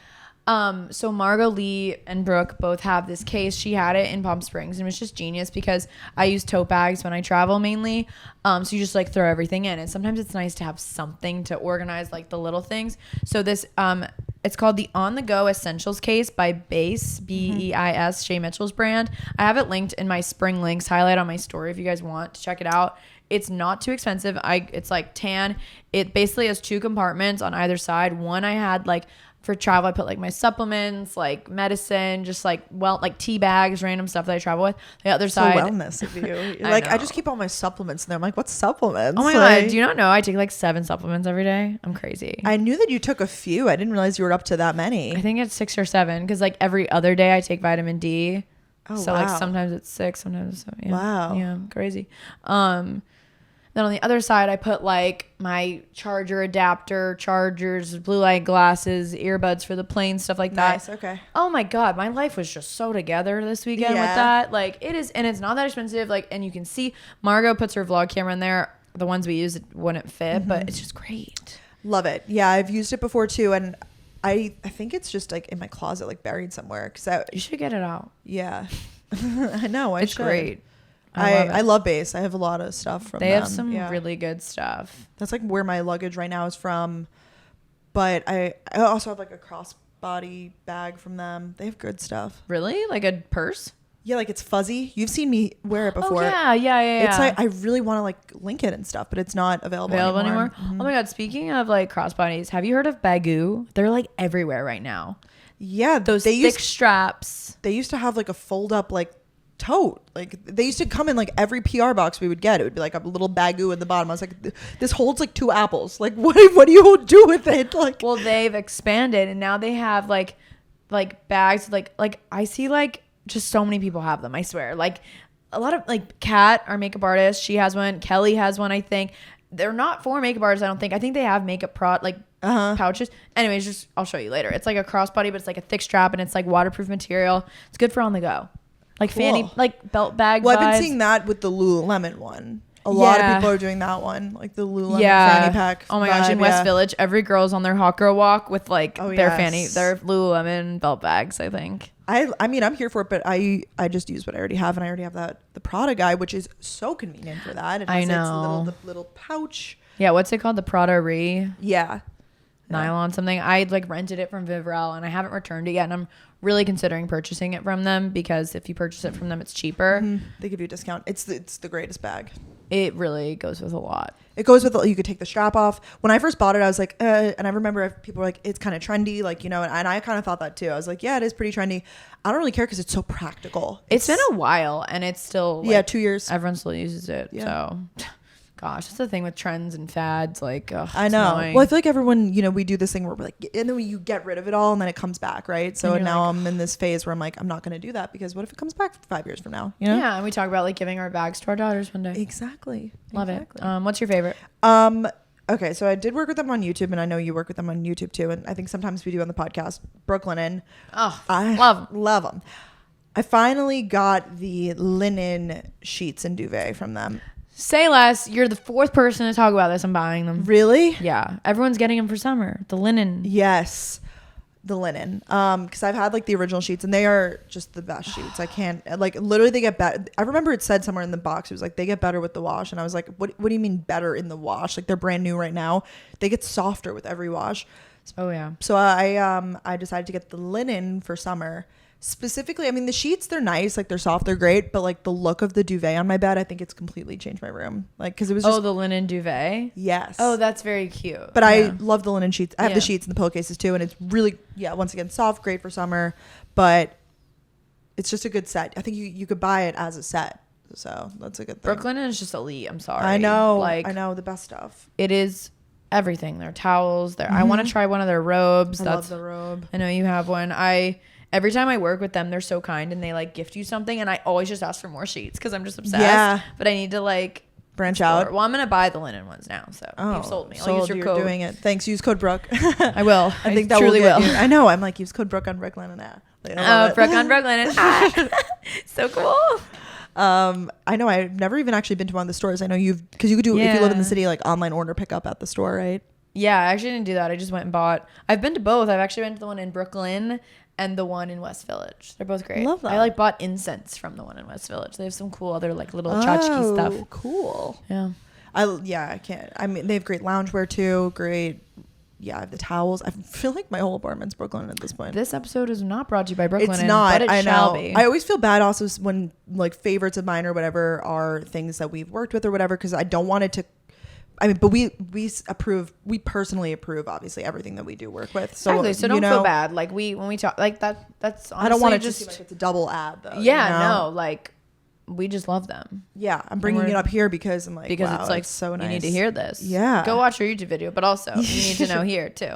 So Margot Lee and Brooke both have this case. She had it in Palm Springs and it was just genius because I use tote bags when I travel mainly. So you just like throw everything in, and sometimes it's nice to have something to organize like the little things. So this it's called the On the Go Essentials Case by Beis, B-E-I-S, Shay Mitchell's brand. I have it linked in my spring links highlight on my story if you guys want to check it out. It's not too expensive. It's like tan. It basically has 2 compartments on either side. One I had like for travel, I put like my supplements, like medicine, just like tea bags, random stuff that I travel with. The other side, wellness of you. Like I just keep all my supplements in there. I'm like, what's supplements? Oh my god, do you not know I take like 7 supplements every day? I'm crazy. I knew that you took a few. I didn't realize you were up to that many. I think it's 6 or 7 because like every other day I take vitamin D. Oh, so wow. like sometimes it's 6, sometimes it's 7. Yeah. Wow. Yeah, crazy. Then on the other side, I put like my charger adapter, chargers, blue light glasses, earbuds for the plane, stuff like that. Nice, okay. Oh my God, my life was just so together this weekend with that. Like it is, and it's not that expensive. Like, and you can see Margot puts her vlog camera in there. The ones we used wouldn't fit, but it's just great. Love it. Yeah, I've used it before too, and I think it's just like in my closet, like buried somewhere. You should get it out. Yeah, I know. It's great. I love Beis. I have a lot of stuff from them. They have some really good stuff. That's like where my luggage right now is from. But I also have like a crossbody bag from them. They have good stuff. Really? Like a purse? Yeah, like it's fuzzy. You've seen me wear it before. Oh, yeah. It's like I really want to like link it and stuff, but it's not available anymore. Mm-hmm. Oh my God. Speaking of like crossbodies, have you heard of Bagel? They're like everywhere right now. Yeah. Those thick straps. They used to have like a fold up like tote. Like they used to come in like every PR box we would get. It would be like a little bagoo at the bottom. I was like, this holds like 2 apples. Like what do you do with it? Like, well, they've expanded and now they have like bags like I see like just so many people have them, I swear. Like a lot of like Kat, our makeup artist, she has one. Kelly has one, I think. They're not for makeup artists, I don't think. I think they have makeup pouches. Anyways, just I'll show you later. It's like a crossbody, but it's like a thick strap and it's like waterproof material. It's good for on the go. Like fanny, like belt bag. Well, I've been seeing that with the Lululemon one. A lot of people are doing that one, like the Lululemon fanny pack. Oh my gosh, in West Village, every girl's on their hot girl walk with like their Lululemon belt bags, I think. I mean, I'm here for it, but I just use what I already have, and I already have the Prada guy, which is so convenient for that. It has its little pouch. Yeah, what's it called? The Prada Yeah. Nylon something. I like rented it from Vivrel and I haven't returned it yet, and I'm really considering purchasing it from them because if you purchase it from them, it's cheaper. They give you a discount. It's the greatest bag. It really goes with a lot. It goes with, you could take the strap off. When I first bought it, I was like, and I remember people were like, it's kind of trendy, like, and I kind of thought that too. I was like, yeah, it is pretty trendy. I don't really care because it's so practical. It's been a while and it's still 2 years. Everyone still uses it. Yeah. So gosh, that's the thing with trends and fads. Like, I know. Annoying. Well, I feel like everyone, we do this thing where we're like, and then you get rid of it all and then it comes back, right? So now I'm in this phase where I'm like, I'm not going to do that because what if it comes back 5 years from now? Yeah, and we talk about like giving our bags to our daughters one day. Exactly. Love it. What's your favorite? Okay, so I did work with them on YouTube, and I know you work with them on YouTube too, and I think sometimes we do on the podcast. Brooklyn. I love them. I finally got the linen sheets and duvet from them. Say less. You're the fourth person to talk about this. I'm buying them. Really? Yeah. Everyone's getting them for summer. The linen. Yes. The linen. Because I've had like the original sheets and they are just the best sheets. I can't, like, literally they get better. I remember it said somewhere in the box, it was like, they get better with the wash. And I was like, what do you mean better in the wash? Like, they're brand new right now. They get softer with every wash. Oh yeah. So I decided to get the linen for summer. Specifically, I mean, the sheets, they're nice, like they're soft, they're great, but like the look of the duvet on my bed, I think it's completely changed my room. Like, because it was just the linen duvet. Yes. Oh, that's very cute. But I love the linen sheets. I have the sheets and the pillowcases too, and it's really, once again, soft, great for summer, but it's just a good set. I think you could buy it as a set, so that's a good thing. Brooklyn is just elite. I'm sorry. I know, the best stuff. It is everything. Their towels. I want to try one of their robes. I love the robe. I know you have one. Every time I work with them, they're so kind and they like gift you something, and I always just ask for more sheets because I'm just obsessed. Yeah. But I need to like branch out. Well, I'm gonna buy the linen ones now, so you've sold me. I'll use your code. Doing it. Thanks. Use code Brooke. I will. I think that truly will. I know. I'm like, use code Brooke on Brooklyn and that. Brooke on Brooklyn. So cool. I know. I've never even actually been to one of the stores. I know because you could do if you live in the city, like online order pickup at the store, right? Yeah, I actually didn't do that. I just went and bought. I've been to both. I've actually been to the one in Brooklyn and the one in West Village. They're both great. Love that. I like bought incense from the one in West Village. They have some cool other like little tchotchke stuff. Cool. Yeah. I can't. I mean, they have great loungewear too. Great. Yeah, I have the towels. I feel like my whole apartment's Brooklyn at this point. This episode is not brought to you by Brooklyn. It's not. But it shall be. I always feel bad also when like favorites of mine or whatever are things that we've worked with or whatever, because I don't want it to. I mean, but we approve. We personally approve, obviously, everything that we do work with. So, exactly. So don't feel bad. Like when we talk like that. That's honestly, I don't want it to seem like it's a double ad, though. Yeah, no. Like we just love them. Yeah, I'm bringing it up here because I'm like, wow, it's like it's so nice. You need to hear this. Yeah, go watch our YouTube video, but also you need to know here too.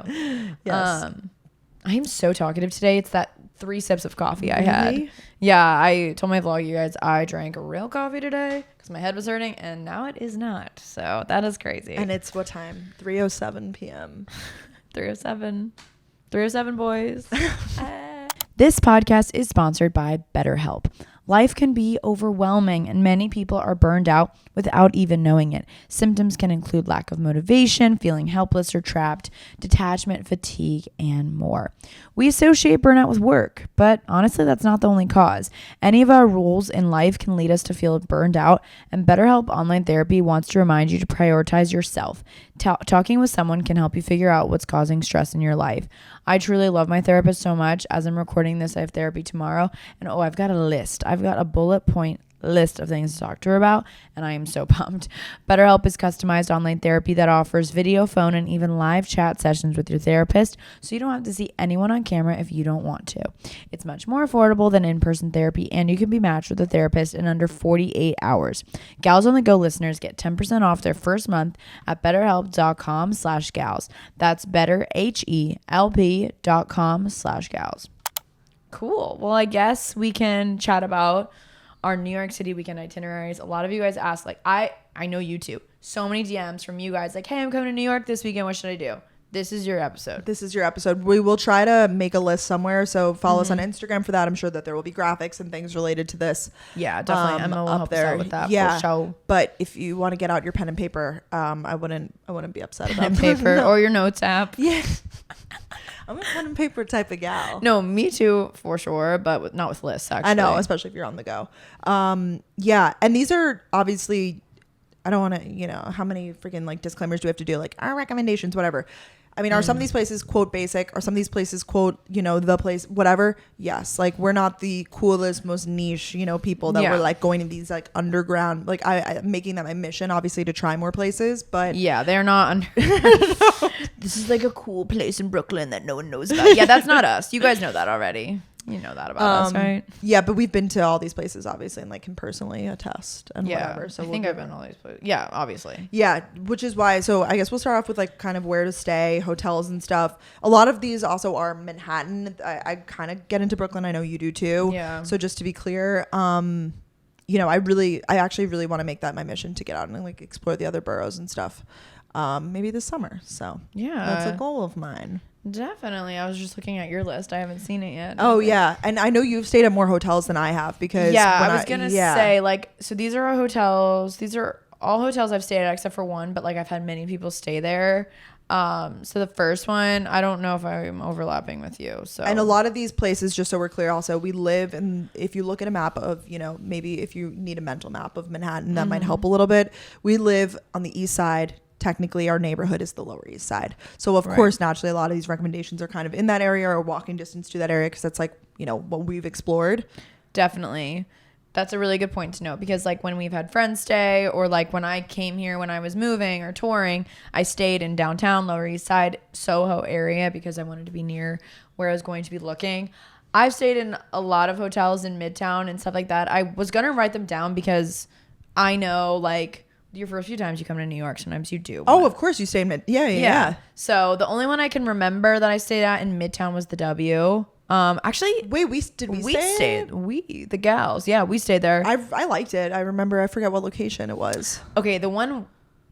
Yes. I am so talkative today. It's that 3 sips of coffee I had. Yeah, I told my vlog, you guys, I drank a real coffee today because my head was hurting, and now it is not. So that is crazy. And it's what time? 3:07 p.m. 3:07. 3:07, boys. This podcast is sponsored by BetterHelp. Life can be overwhelming, and many people are burned out without even knowing it. Symptoms can include lack of motivation, feeling helpless or trapped, detachment, fatigue, and more. We associate burnout with work, but honestly, that's not the only cause. Any of our roles in life can lead us to feel burned out, and BetterHelp Online Therapy wants to remind you to prioritize yourself. Talking with someone can help you figure out what's causing stress in your life. I truly love my therapist so much. As I'm recording this, I have therapy tomorrow, and I've got a list. I've got a bullet point list of things to talk to her about, and I am so pumped. BetterHelp is customized online therapy that offers video, phone, and even live chat sessions with your therapist, so you don't have to see anyone on camera if you don't want to. It's much more affordable than in-person therapy, and you can be matched with a therapist in under 48 hours. Gals on the Go listeners get 10% off their first month at betterhelp.com/gals. That's betterhelp.com/gals. Cool. Well, I guess we can chat about our New York City weekend itineraries. A lot of you guys asked, like, I know you too. So many DMs from you guys like, hey, I'm coming to New York this weekend. What should I do? This is your episode. This is your episode. We will try to make a list somewhere. So follow us on Instagram for that. I'm sure that there will be graphics and things related to this. Yeah, definitely. Emma will help us out with that. Yeah. For sure. But if you want to get out your pen and paper, I wouldn't be upset about pen and paper no. or your notes app. Yeah. I'm a pen and paper type of gal. No, me too, for sure, but not with lists, actually. I know, especially if you're on the go. Yeah. And these are obviously, I don't want to, how many freaking like disclaimers do we have to do? Like our recommendations, whatever. I mean, are some of these places quote basic? Are some of these places quote, the place, whatever? Yes. Like we're not the coolest, most niche, people that were like going to these like underground, like I'm making that my mission, obviously, to try more places, but yeah, they're not. This is like a cool place in Brooklyn that no one knows about. Yeah, that's not us. You guys know that already. You know that about us, right? Yeah, but we've been to all these places, obviously, and like can personally attest and whatever. So I think I've been to all these places. Yeah, obviously. Yeah, which is why. So I guess we'll start off with like kind of where to stay, hotels and stuff. A lot of these also are Manhattan. I kind of get into Brooklyn. I know you do too. Yeah. So just to be clear, I actually really want to make that my mission to get out and like explore the other boroughs and stuff. Maybe this summer. So yeah, that's a goal of mine. Definitely. I was just looking at your list. I haven't seen it yet. Oh, yeah. And I know you've stayed at more hotels than I have because... Yeah, I was going to say, like, so these are our hotels. These are all hotels I've stayed at except for one, but, like, I've had many people stay there. So the first one, I don't know if I'm overlapping with you. So and a lot of these places, just so we're clear also, we live in, if you look at a map of, maybe if you need a mental map of Manhattan, that might help a little bit. We live on the east side. Technically, our neighborhood is the Lower East Side. So, of course, naturally, a lot of these recommendations are kind of in that area or walking distance to that area because that's like, what we've explored. Definitely. That's a really good point to note because like when we've had friends stay or like when I came here when I was moving or touring, I stayed in downtown, Lower East Side, Soho area because I wanted to be near where I was going to be looking. I've stayed in a lot of hotels in Midtown and stuff like that. I was going to write them down because I know like your first few times you come to New York, sometimes you do. Oh, of course you stay in Yeah. So the only one I can remember that I stayed at in Midtown was the W. Actually, wait, we stayed. The gals, yeah, we stayed there. I liked it. I remember. I forget what location it was. Okay, the one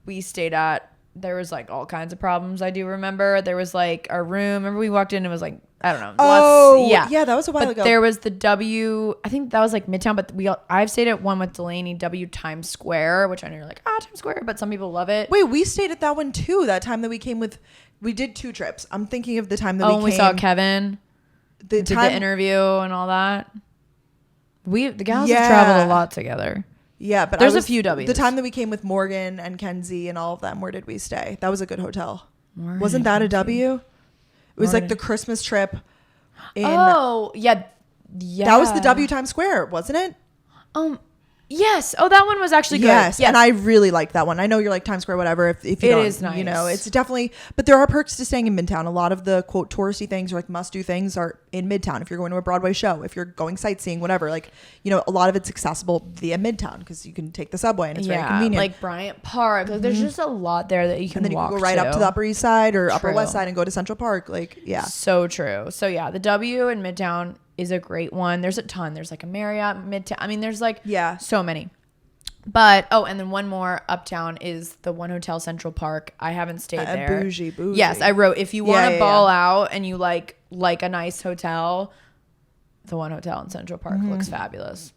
we stayed at, there was like all kinds of problems. I do remember there was like our room. Remember we walked in and it was like I don't know. Oh, yeah, that was a while ago. There was the W. I think that was like Midtown, but I've stayed at one with Delaney W Times Square, which I know you're like Times Square, but some people love it. Wait, we stayed at that one too. That time that we came with, we did 2 trips. I'm thinking of the time that we saw Kevin. Did the interview and all that. The gals have traveled a lot together. Yeah, but there's a few W's. The time that we came with Morgan and Kenzie and all of them, where did we stay? That was a good hotel. Wasn't that a W? It was like the Christmas trip. Yeah. That was the W Times Square, wasn't it? Yes. Oh, that one was actually good. Yes. And I really liked that one. I know you're like Times Square, whatever. If you don't, is nice. It's definitely, but there are perks to staying in Midtown. A lot of the quote touristy things or like must do things are in Midtown. If you're going to a Broadway show, if you're going sightseeing, whatever, like, a lot of it's accessible via Midtown because you can take the subway and it's very convenient. Like Bryant Park. Like, there's just a lot there that you can walk to. And then you can go right up to the Upper East Side or Upper West Side and go to Central Park. Like, yeah. So true. So yeah, the W in Midtown is a great one. There's a ton. There's like a Marriott Midtown. I mean, there's like so many. But, and then one more uptown is the One Hotel Central Park. I haven't stayed there. Bougie. Yes, I wrote, if you want to ball out and you like a nice hotel, the One Hotel in Central Park looks fabulous.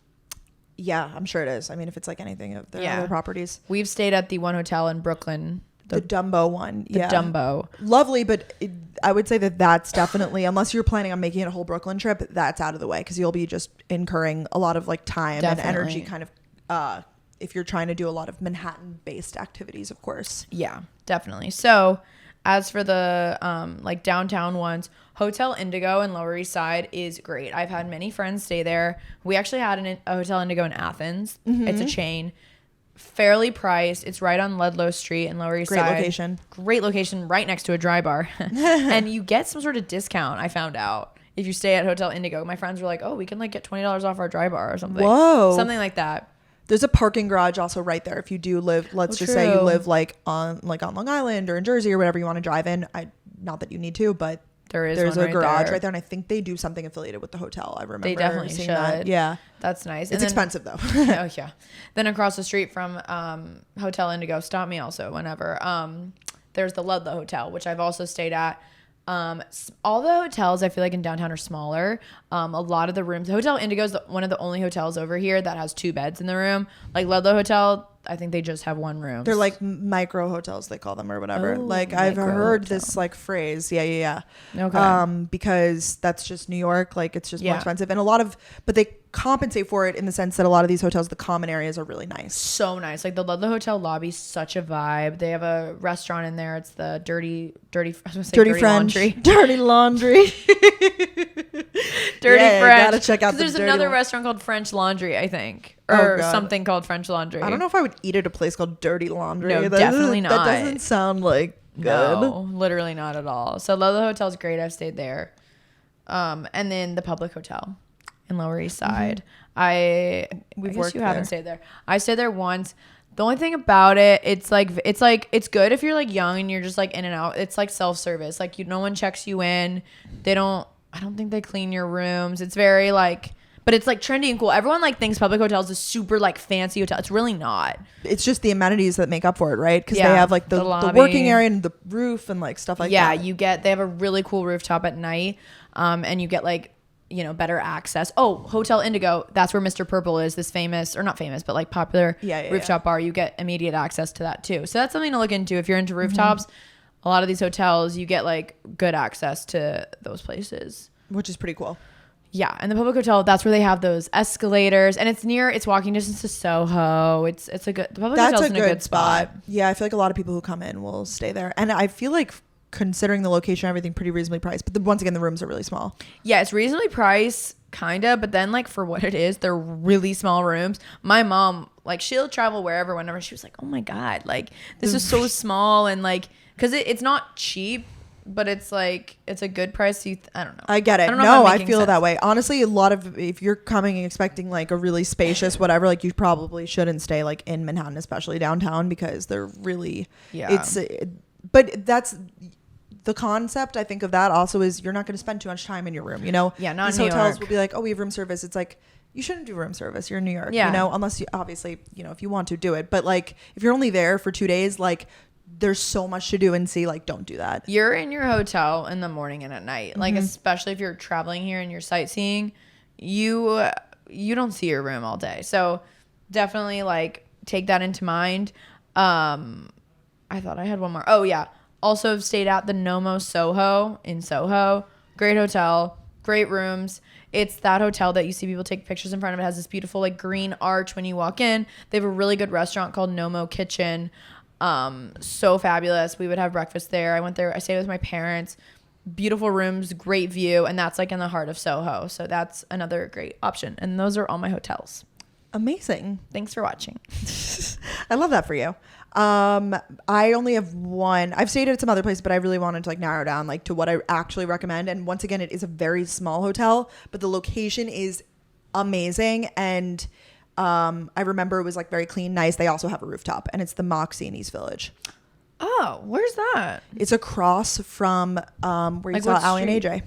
Yeah, I'm sure it is. I mean, if it's like anything of their other properties. We've stayed at the One Hotel in Brooklyn. The Dumbo one. The Dumbo. Lovely, but I would say that's definitely, unless you're planning on making it a whole Brooklyn trip, that's out of the way because you'll be just incurring a lot of like time and energy kind of if you're trying to do a lot of Manhattan-based activities, of course. Yeah, definitely. So as for the like downtown ones, Hotel Indigo in Lower East Side is great. I've had many friends stay there. We actually had a Hotel Indigo in Athens. It's a chain. Fairly priced. It's right on Ludlow Street in Lower East Side. Great location right next to a dry bar. And you get some sort of discount, I found out, if you stay at Hotel Indigo. My friends were like, we can like get $20 off our dry bar or something. Whoa. Something like that. There's a parking garage also right there. If you do live, let's just say you live like on Long Island or in Jersey or whatever you want to drive in. Not that you need to, but There's a garage right there, and I think they do something affiliated with the hotel. I remember they definitely seeing should. that. Yeah, that's nice. It's expensive though. Oh yeah. Then across the street from Hotel Indigo, stop me also whenever. There's the Ludlow Hotel, which I've also stayed at. All the hotels I feel like in downtown are smaller. A lot of the rooms, Hotel Indigo is one of the only hotels over here that has 2 beds in the room. Like Ludlow Hotel, I think they just have 1 room. They're like micro hotels, they call them, or whatever. Like I've heard this like phrase. Yeah. Okay. Because that's just New York. Like it's just more expensive, and but they compensate for it in the sense that a lot of these hotels, the common areas are really nice. So nice. Like the Ludlow Hotel lobby, such a vibe. They have a restaurant in there. It's the dirty French. Dirty laundry. Dirty French. Gotta check out there's another restaurant called French Laundry, I think, or something called French Laundry. I don't know if I would eat at a place called Dirty Laundry. No, definitely not. That doesn't sound like good. No, literally not at all. So Ludlow Hotel's great. I've stayed there. And then the Public Hotel in Lower East Side. I guess you haven't stayed there. I stayed there once. The only thing about it, it's good if you're like young and you're just like in and out. It's like self-service. Like no one checks you in. I don't think they clean your rooms. It's very like, but it's like trendy and cool. Everyone like thinks public hotels is super like fancy hotel. It's really not. It's just the amenities that make up for it, right? Because they have like the working area and the roof and like stuff like that. Yeah, they have a really cool rooftop at night, and you get like, better access. Oh, Hotel Indigo, that's where Mr. Purple is, this famous, or not famous, but like popular rooftop bar. You get immediate access to that too. So that's something to look into if you're into rooftops. A lot of these hotels, you get like good access to those places, which is pretty cool. Yeah, and the Public Hotel, that's where they have those escalators, and it's walking distance to Soho. The Public Hotel's in a good spot. Yeah, I feel like a lot of people who come in will stay there, and I feel like considering the location, everything pretty reasonably priced. But once again, the rooms are really small. Yeah, it's reasonably priced, kind of, but then like for what it is, they're really small rooms. My mom, like she'll travel whenever. She was like, oh my God, like this is so small, and like, because it's not cheap, but it's like, it's a good price. I don't know. I get it. No, I feel that way. Honestly, if you're coming and expecting like a really spacious whatever, like you probably shouldn't stay like in Manhattan, especially downtown, because they're really, but that's the concept, I think, of that also is you're not going to spend too much time in your room, Yeah, not these in New hotels York. will be like, oh, we have room service. It's like, you shouldn't do room service. You're in New York, unless you obviously, if you want to do it. But like, if you're only there for 2 days, like there's so much to do and see, like don't do that. You're in your hotel in the morning and at night, like especially if you're traveling here and you're sightseeing, you don't see your room all day. So definitely like take that into mind. I thought I had one more. Oh yeah. Also stayed at the Nomo Soho in Soho. Great hotel, great rooms. It's that hotel that you see people take pictures in front of. It has this beautiful like green arch when you walk in. They have a really good restaurant called Nomo Kitchen. So fabulous. We would have breakfast there. I went there. I stayed with my parents. Beautiful rooms, great view, and that's like in the heart of Soho. So that's another great option. And those are all my hotels. Amazing. Thanks for watching. I love that for you. I only have one. I've stayed at some other places, but I really wanted to like narrow down like to what I actually recommend. And once again, it is a very small hotel, but the location is amazing. And I remember it was like very clean, nice. They also have a rooftop, and it's the Moxie in East Village. Oh, where's that? It's across from where you saw Allie and AJ.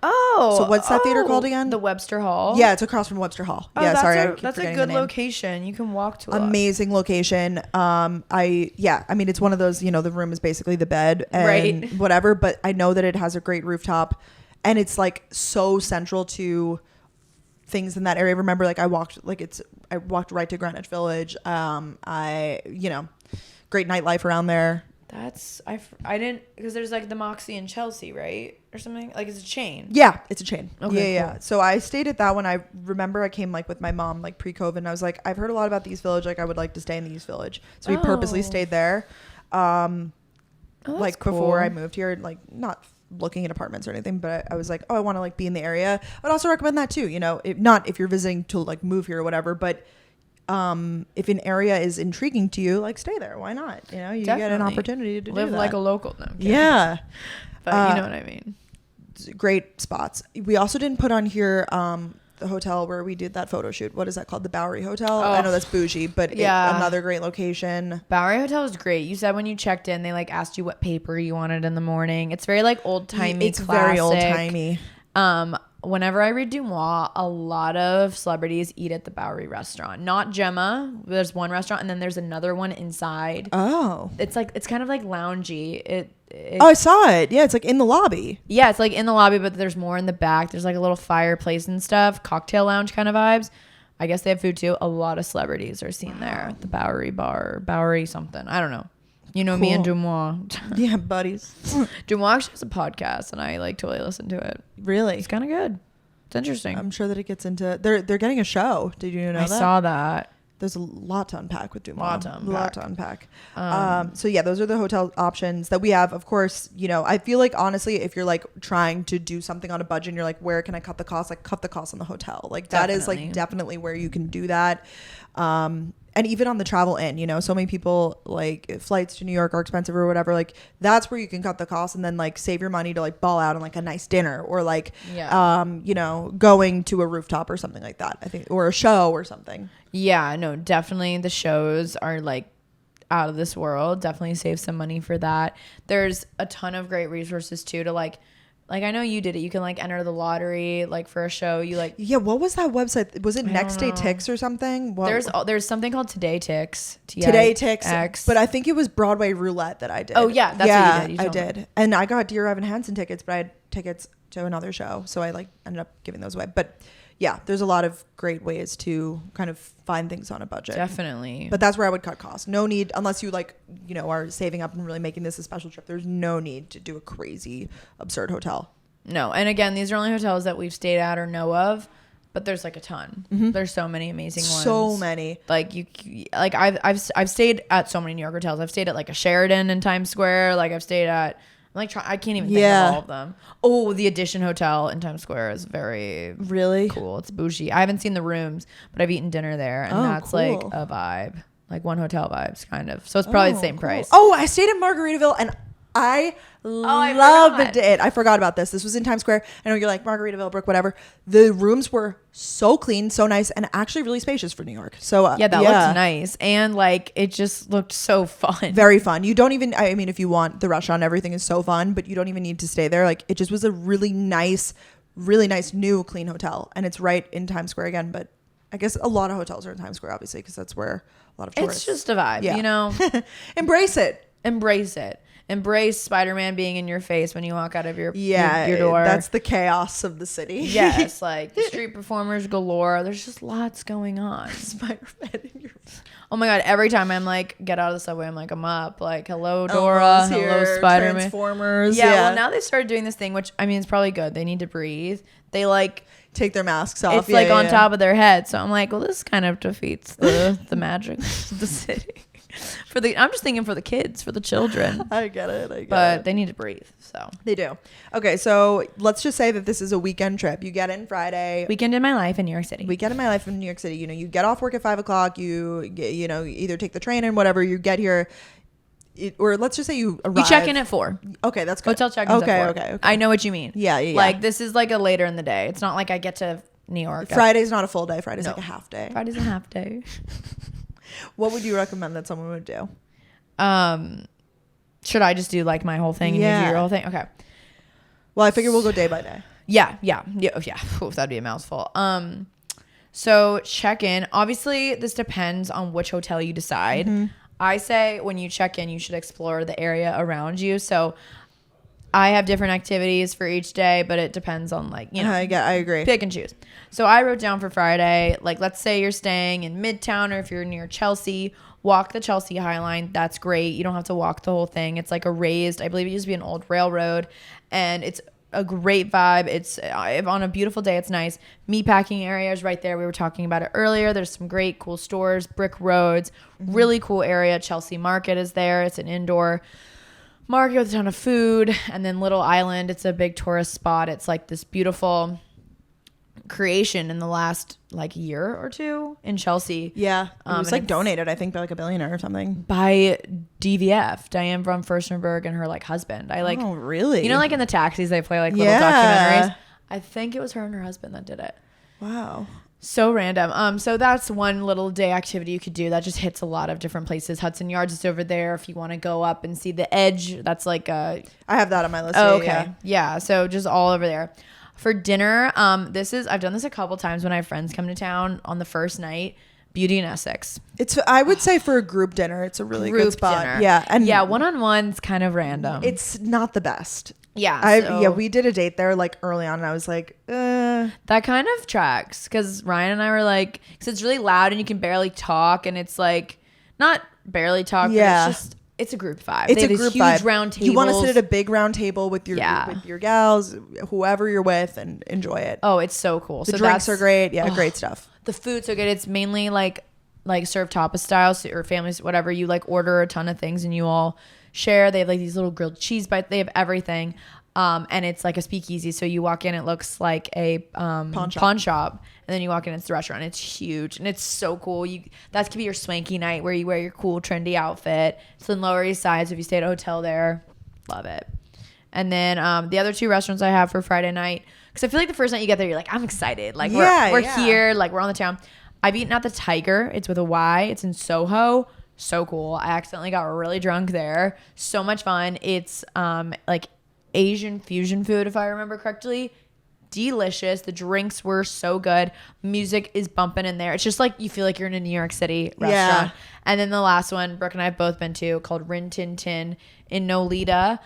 Oh, so what's that theater called again? The Webster Hall. Yeah, it's across from Webster Hall. Oh, yeah, that's a good location. You can walk to. Amazing location. I mean, it's one of those. The room is basically the bed and whatever. But I know that it has a great rooftop, and it's like so central to things in that area. Remember, like I walked right to Greenwich Village. Great nightlife around there. I didn't, because there's like the Moxie in Chelsea, right? Or something, like it's a chain. Yeah, it's a chain. Okay, yeah, cool. So I stayed at that one. I remember I came like with my mom like pre-COVID, and I was like, I've heard a lot about the East Village, like I would like to stay in the East Village. So we purposely stayed there. Like cool. Before I moved here, like not looking at apartments or anything, but I was like, I want to like be in the area. I'd also recommend that too, not if you're visiting to like move here or whatever, but if an area is intriguing to you, like stay there. Why not? You Definitely. Get an opportunity to live do that. like a local. No, yeah, but you know what I mean. Great spots. We also didn't put on here the hotel where we did that photo shoot. What is that called? The Bowery Hotel. I know that's bougie, but another great location. Bowery Hotel is great. You said when you checked in, they like asked you what paper you wanted in the morning. It's very like old timey. It's very old timey. Whenever I read Dumois, a lot of celebrities eat at the Bowery restaurant. Not Gemma. There's one restaurant, and then there's another one inside. Oh. It's kind of like loungy. I saw it. Yeah, it's like in the lobby. Yeah, it's like in the lobby, but there's more in the back. There's like a little fireplace and stuff. Cocktail lounge kind of vibes. I guess they have food too. A lot of celebrities are seen there at the Bowery bar. Bowery something. I don't know. You know, cool. Me and Dumois. Yeah, buddies. Dumois actually has a podcast, and I like totally listen to it. Really? It's kind of good. It's interesting. I'm sure that it gets into... They're getting a show. Did you know that? I saw that. There's a lot to unpack with Dumois. A lot to unpack. So yeah, those are the hotel options that we have. Of course, you know, I feel like honestly, if you're like trying to do something on a budget and you're like, where can I cut the cost? Like cut the cost on the hotel. Like that is like definitely where you can do that. And even on the travel in, you know, so many people like if flights to New York are expensive or whatever, like that's where you can cut the cost and then like save your money to like ball out on like a nice dinner or like, you know, going to a rooftop or something like that, I think, or a show or something. Yeah, no, definitely the shows are like out of this world. Definitely save some money for that. There's a ton of great resources too to like I know you did it. You can like enter the lottery like for a show. You like what was that website? Was it Next Day Tix or something? There's something called Today Tix. Today Tix. But I think it was Broadway Roulette that I did. Oh yeah, that's what you did. I did, and I got Dear Evan Hansen tickets, but I had tickets to another show, so I like ended up giving those away. But yeah, there's a lot of great ways to kind of find things on a budget. Definitely. But that's where I would cut costs. No need, unless you like, you know, are saving up and really making this a special trip. There's no need to do a crazy, absurd hotel. No. And again, these are only hotels that we've stayed at or know of, but there's like a ton. Mm-hmm. There's so many amazing ones. So many. Like I've stayed at so many New York hotels. I've stayed at like a Sheraton in Times Square. Like I've stayed at I can't even think of all of them. Oh, the Edition Hotel in Times Square is very really cool. It's bougie. I haven't seen the rooms, but I've eaten dinner there, and that's cool. Like a vibe, like one hotel vibes, kind of. So it's probably the same price. Oh, I stayed in Margaritaville, and I loved it. I forgot about this. This was in Times Square. I know you're like Margaritaville, Brooke, whatever. The rooms were so clean, so nice, and actually really spacious for New York. So that looked nice, and like it just looked so fun. Very fun. You don't even. I mean, if you want the restaurant, everything is so fun, but you don't even need to stay there. Like it just was a really nice, new, clean hotel, and it's right in Times Square again. But I guess a lot of hotels are in Times Square, obviously, because that's where a lot of tourists. It's just a vibe, you know. Embrace it. Embrace Spider-Man being in your face when you walk out of your door. That's the chaos of the city. Yes, like the street performers galore. There's just lots going on. Spider-Man in your Oh my god, every time I'm like get out of the subway, I'm like, I'm up. Like, hello Dora, hello Spider-Man. Transformers. Yeah, well now they started doing this thing, which I mean it's probably good. They need to breathe. They like take their masks off. It's like on top of their head. So I'm like, well, this kind of defeats the magic of the city. I'm just thinking for the kids, for the children. I get it. But they need to breathe. So they do. Okay, so let's just say that this is a weekend trip. You get in Friday. Weekend in my life in New York City. Weekend in my life in New York City. You know, you get off work at 5:00. You know, either take the train and whatever. You get here. Or let's just say you arrive. You check in at 4. Okay, that's good. Hotel check-in's at 4. Okay. I know what you mean. Yeah. Like this is like a later in the day. It's not like I get to New York. Friday's not a full day. Friday's like a half day. Friday's a half day. What would you recommend that someone would do? Should I just do like my whole thing and you do your whole thing? Okay. Well, I figure we'll go day by day. Yeah. Oof, that'd be a mouthful. So check in. Obviously, this depends on which hotel you decide. Mm-hmm. I say when you check in, you should explore the area around you. So I have different activities for each day, but it depends on like, you know. I agree. Pick and choose. So I wrote down for Friday, like let's say you're staying in Midtown or if you're near Chelsea, walk the Chelsea High Line. That's great. You don't have to walk the whole thing. It's like a raised, I believe it used to be an old railroad, and it's a great vibe. It's on a beautiful day. It's nice. Meatpacking area is right there. We were talking about it earlier. There's some great cool stores, brick roads, really cool area. Chelsea Market is there. It's an indoor market with a ton of food. And then Little Island, it's a big tourist spot. It's like this beautiful creation in the last like year or two in Chelsea. Yeah. It was like donated, I think, by like a billionaire or something. By DVF, Diane von Furstenberg, and her like husband. Oh, really? You know, like in the taxis they play like little documentaries. I think it was her and her husband that did it. Wow. So random. So that's one little day activity you could do that just hits a lot of different places. Hudson Yards is over there. If you want to go up and see the Edge, that's like a... I have that on my list. Oh, okay. Yeah. So just all over there. For dinner, I've done this a couple times when I have friends come to town on the first night. Beauty in Essex. I would say for a group dinner, it's a really good spot. Dinner. Yeah. And yeah, one-on-one's kind of random. It's not the best. Yeah. We did a date there like early on and I was like, That kind of tracks because Ryan and I were like, because it's really loud and you can barely talk and it's like, not barely talk, but it's just, it's a group vibe. It's a group vibe. Huge round tables. You want to sit at a big round table with your gals, whoever you're with, and enjoy it. Oh, it's so cool. The drinks are great. Yeah, great stuff. The food's so good. It's mainly like served tapas style, or families, whatever. You like order a ton of things and you all share. They have like these little grilled cheese bites. They have everything. And it's like a speakeasy. So you walk in, it looks like a pawn shop. And then you walk in, it's the restaurant. It's huge and it's so cool. That could be your swanky night where you wear your cool trendy outfit. It's in Lower East Side. So if you stay at a hotel there, love it. And then the other two restaurants I have for Friday night, because I feel like the first night you get there, you're like, I'm excited. Like we're here, like we're on the town. I've eaten at the Tiger. It's with a Y. It's in Soho. So cool. I accidentally got really drunk there. So much fun. It's like Asian fusion food, if I remember correctly. Delicious. The drinks were so good. Music is bumping in there. It's just like you feel like you're in a New York City restaurant. Yeah. And then the last one, Brooke and I have both been to, called Rin Tin Tin in Nolita,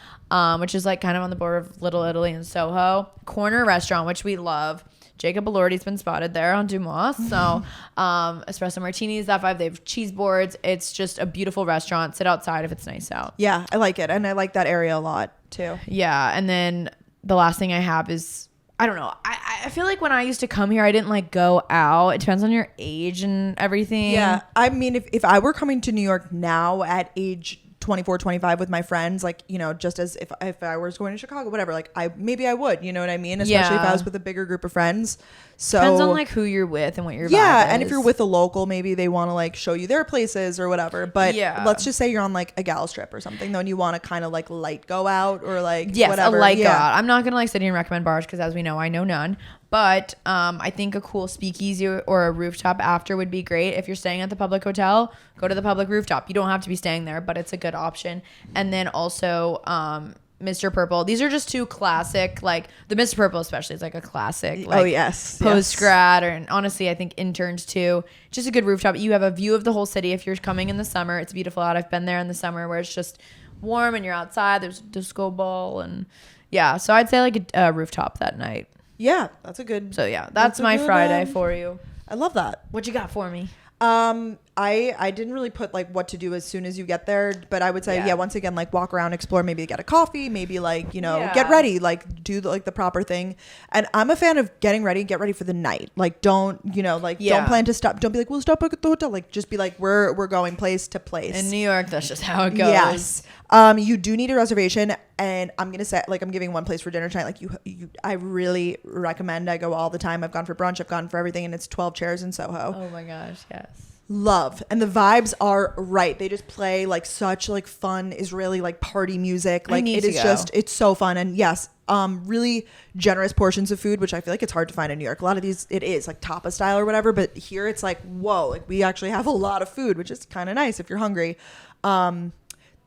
which is like kind of on the border of Little Italy and Soho. Corner restaurant, which we love. Jacob Elordi's been spotted there on Dumas. So espresso martinis, that vibe. They have cheese boards. It's just a beautiful restaurant. Sit outside if it's nice out. Yeah, I like it. And I like that area a lot too. Yeah. And then the last thing I have is, I don't know. I feel like when I used to come here, I didn't like go out. It depends on your age and everything. Yeah. I mean, if I were coming to New York now at age 24, 25 with my friends, like, you know, just as if I was going to Chicago, whatever, like maybe I would, you know what I mean? Especially if I was with a bigger group of friends. So depends on like who you're with and what your vibe is. And if you're with a local, maybe they want to like show you their places or whatever. But let's just say you're on like a gal trip or something, though, and you want to kind of like light go out or like whatever. A light go out. I'm not gonna like sit here and recommend bars because as we know, I know none. But I think a cool speakeasy or a rooftop after would be great. If you're staying at the public hotel, go to the public rooftop. You don't have to be staying there, but it's a good option. And then also Mr. Purple. These are just two classic, like the Mr. Purple especially is like a classic. Like, post grad or honestly I think interns too. Just a good rooftop. You have a view of the whole city if you're coming in the summer. It's beautiful out. I've been there in the summer where it's just warm and you're outside. There's a disco ball and yeah. So I'd say like a rooftop that night. Yeah, that's a good. So yeah, that's my Friday for you. I love that. What you got for me? I didn't really put like what to do as soon as you get there, but I would say once again, like walk around, explore, maybe get a coffee, maybe like, you know, get ready, like do the proper thing. And I'm a fan of get ready for the night. Like don't, you know, like don't plan to stop. Don't be like, we'll stop at the hotel. Like just be like, we're going place to place. In New York, that's just how it goes. Yes. You do need a reservation, and I'm gonna say, like, I'm giving one place for dinner tonight. Like I really recommend. I go all the time. I've gone for brunch. I've gone for everything, and it's 12 chairs in Soho. Oh my gosh, yes. Love, and the vibes are right. They just play like such like fun Israeli like party music. Like it is just, it's so fun. And yes, really generous portions of food, which I feel like it's hard to find in New York. A lot of these, it is like tapa style or whatever, but here it's like, whoa, like we actually have a lot of food, which is kind of nice if you're hungry.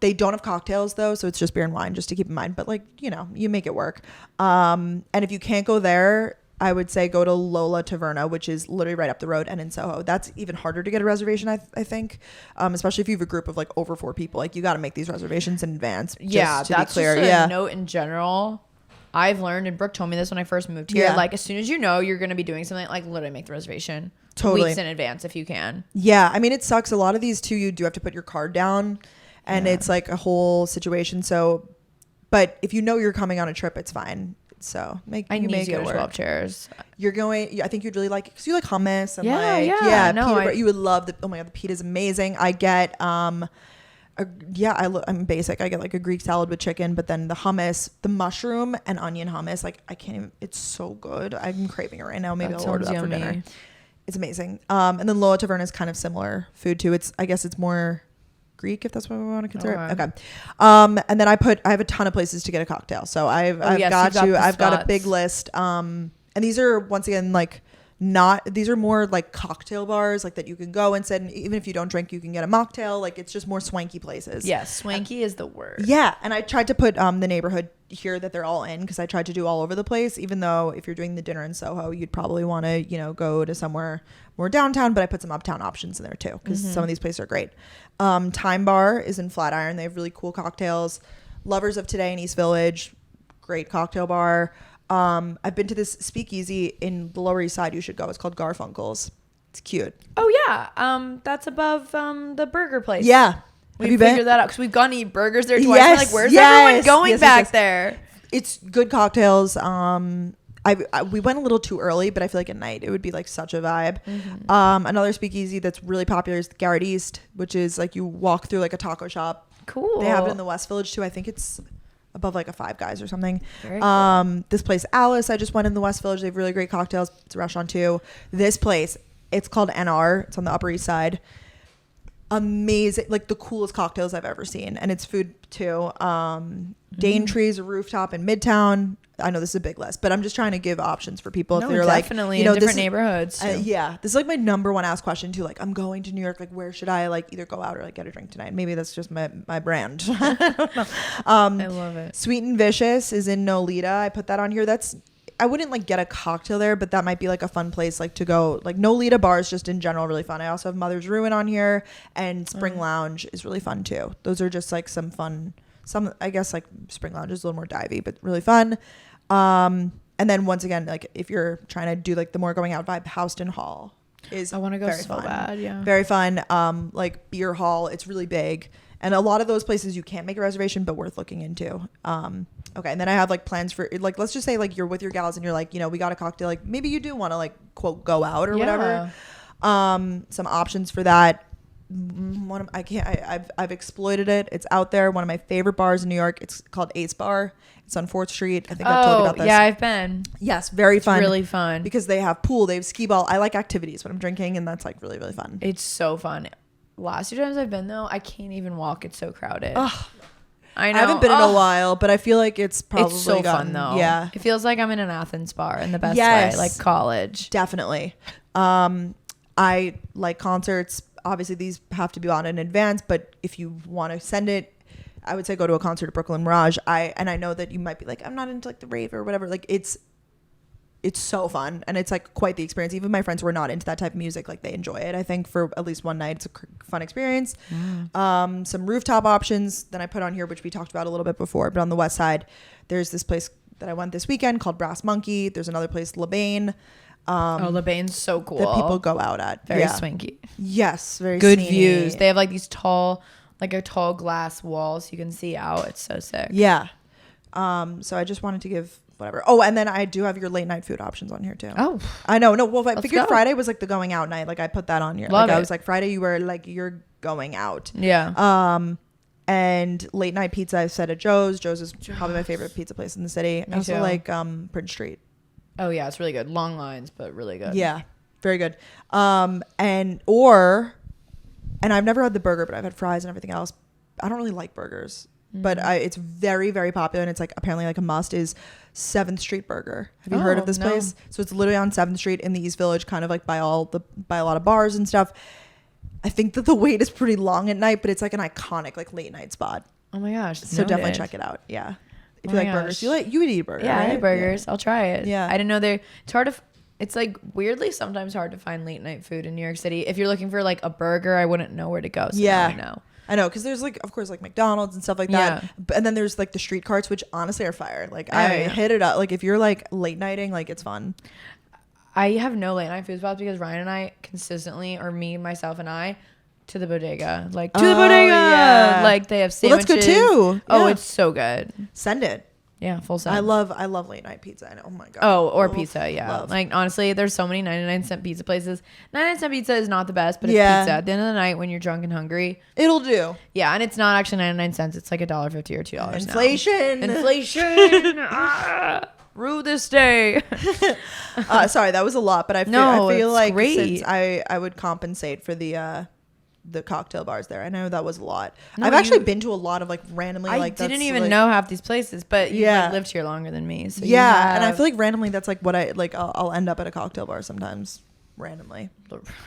They don't have cocktails though, so it's just beer and wine, just to keep in mind. But like, you know, you make it work. And if you can't go there, I would say go to Lola Taverna, which is literally right up the road and in Soho. That's even harder to get a reservation, I think, especially if you have a group of like over 4 people. Like you got to make these reservations in advance. Yeah, that's just a note in general. I've learned, and Brooke told me this when I first moved here. Like as soon as you know you're going to be doing something, like literally make the reservation weeks in advance if you can. Yeah, I mean it sucks. A lot of these too, you do have to put your card down, and it's like a whole situation. So, but if you know you're coming on a trip, it's fine. So make it work. 12 chairs. You're going. I think you'd really like it because you like hummus and you would love the. Oh my god, the pita is amazing. I get I'm basic. I get like a Greek salad with chicken, but then the hummus, the mushroom and onion hummus, like I can't even. It's so good. I'm craving it right now. Maybe I'll order that for dinner. It's amazing. And then Lola Taverna is kind of similar food too. I guess it's more Greek, if that's what we want to consider. Okay. And then I have a ton of places to get a cocktail. So I've got a big list. And these are once again like these are more like cocktail bars, like that you can go and sit, and even if you don't drink, you can get a mocktail. Like it's just more swanky places. Yes, swanky is the word. Yeah, and I tried to put the neighborhood here that they're all in, because I tried to do all over the place, even though if you're doing the dinner in Soho, you'd probably want to, you know, go to somewhere more downtown, but I put some uptown options in there too, because some of these places are great. Time Bar is in Flatiron. They have really cool cocktails. Lovers of Today in East Village, great cocktail bar. I've been to this speakeasy in the Lower East Side. You should go. It's called Garfunkel's. It's cute. Oh yeah, that's above the burger place. Yeah, we figured that out because we've gone to eat burgers there twice. Yes, we're like, where's everyone going back there? It's good cocktails. We went a little too early, but I feel like at night it would be like such a vibe. Another speakeasy that's really popular is the Garrett East, which is like you walk through like a taco shop. Cool. They have it in the West Village too. I think it's above like a Five Guys or something. Very cool. This place, Alice, I just went in the West Village. They have really great cocktails. It's a restaurant too. This place, it's called NR. It's on the Upper East Side. Amazing, like the coolest cocktails I've ever seen, and it's food too. Daintree's a rooftop in Midtown. I know this is a big list, but I'm just trying to give options for people if they're definitely like, you know, in different neighborhoods. Yeah, this is like my number one asked question too. Like, I'm going to New York. Like, where should I like either go out or like get a drink tonight? Maybe that's just my brand. I don't know. I love it. Sweet and Vicious is in Nolita. I put that on here. I wouldn't like get a cocktail there, but that might be like a fun place like to go. Like Nolita bars just in general really fun. I also have Mother's Ruin on here, and Spring Lounge is really fun too. Those are just like some fun. Some, I guess, like Spring Lounge is a little more divey, but really fun. And then once again, like if you're trying to do like the more going out vibe, Houston Hall is I want to go very so fun. bad. Yeah, very fun. Like Beer Hall, it's really big, and a lot of those places you can't make a reservation, but worth looking into. Okay, and then I have like plans for like, let's just say like you're with your gals and you're like, you know, we got a cocktail, like maybe you do want to like quote go out or whatever. Some options for that. I've exploited it. It's out there. One of my favorite bars in New York. It's called Ace Bar. It's on 4th Street. I think I've told you about this. Yeah, I've been. Yes, very fun. Really fun. Because they have pool, they have skee ball. I like activities when I'm drinking, and that's like really, really fun. It's so fun. Last 2 times I've been though, I can't even walk. It's so crowded. Ugh. I know. I haven't been in a while, but I feel like it's probably it's so fun though. Yeah. It feels like I'm in an Athens bar in the best way, like college. Definitely. I like concerts. Obviously, these have to be on in advance, but if you want to send it, I would say go to a concert at Brooklyn Mirage. I know that you might be like, I'm not into like the rave or whatever. Like it's so fun, and it's like quite the experience. Even my friends who are not into that type of music, like they enjoy it. I think for at least one night, it's a fun experience. Some rooftop options that I put on here, which we talked about a little bit before, but on the West Side, there's this place that I went this weekend called Brass Monkey. There's another place, LeBain. LeBain's so cool. That people go out at. Very swanky. Yes, very good sneaky. views. They have like these tall glass walls so you can see out. It's so sick. Yeah. So I just wanted to give whatever. Oh, and then I do have your late night food options on here too. Oh, I know. No, well, I figured Friday was like the going out night. Like I put that on here. Love like it. I was like, Friday you were like, you're going out. Yeah. And late night pizza I said at Joe's. Joe's is probably my favorite pizza place in the city. I also like Prince Street. Oh yeah, it's really good. Long lines, but really good. Yeah, very good. And I've never had the burger, but I've had fries and everything else. I don't really like burgers, but it's very, very popular, and it's like apparently like a must is 7th Street Burger. Have you heard of this place? So it's literally on 7th Street in the East Village, kind of like by a lot of bars and stuff. I think that the wait is pretty long at night, but it's like an iconic like late night spot. Oh my gosh! So definitely check it out. Yeah. If you like burgers, you would eat a burger. Yeah, right? I eat burgers. Yeah. I'll try it. Yeah. I didn't know it's hard to, it's like weirdly sometimes hard to find late night food in New York City. If you're looking for like a burger, I wouldn't know where to go. So yeah. I know. Cause there's like, of course, like McDonald's and stuff like that. Yeah. And then there's like the street carts, which honestly are fire. Like I hit it up. Like if you're like late nighting, like it's fun. I have no late night food spots because Ryan and I consistently, or me, myself and I, to the bodega. Like to the bodega. Yeah. Like they have sandwiches. Well, that's good too. Oh, it's so good. Send it. Yeah, full send. I love late night pizza. I know. Oh my god. Oh, or pizza. Yeah. Love. Like honestly, there's so many 99-cent pizza places. 99-cent pizza is not the best, but it's pizza. At the end of the night, when you're drunk and hungry, it'll do. Yeah, and it's not actually 99 cents. It's like $1.50 or $2. Inflation. Now. Inflation. Rue this day. Sorry, that was a lot, but I feel like great. Since I would compensate for the the cocktail bars there. I know that was a lot. I've actually been to a lot of like randomly. I didn't even know half these places, but you like, lived here longer than me. So yeah, and I feel like randomly that's like what I like. I'll end up at a cocktail bar sometimes. Randomly,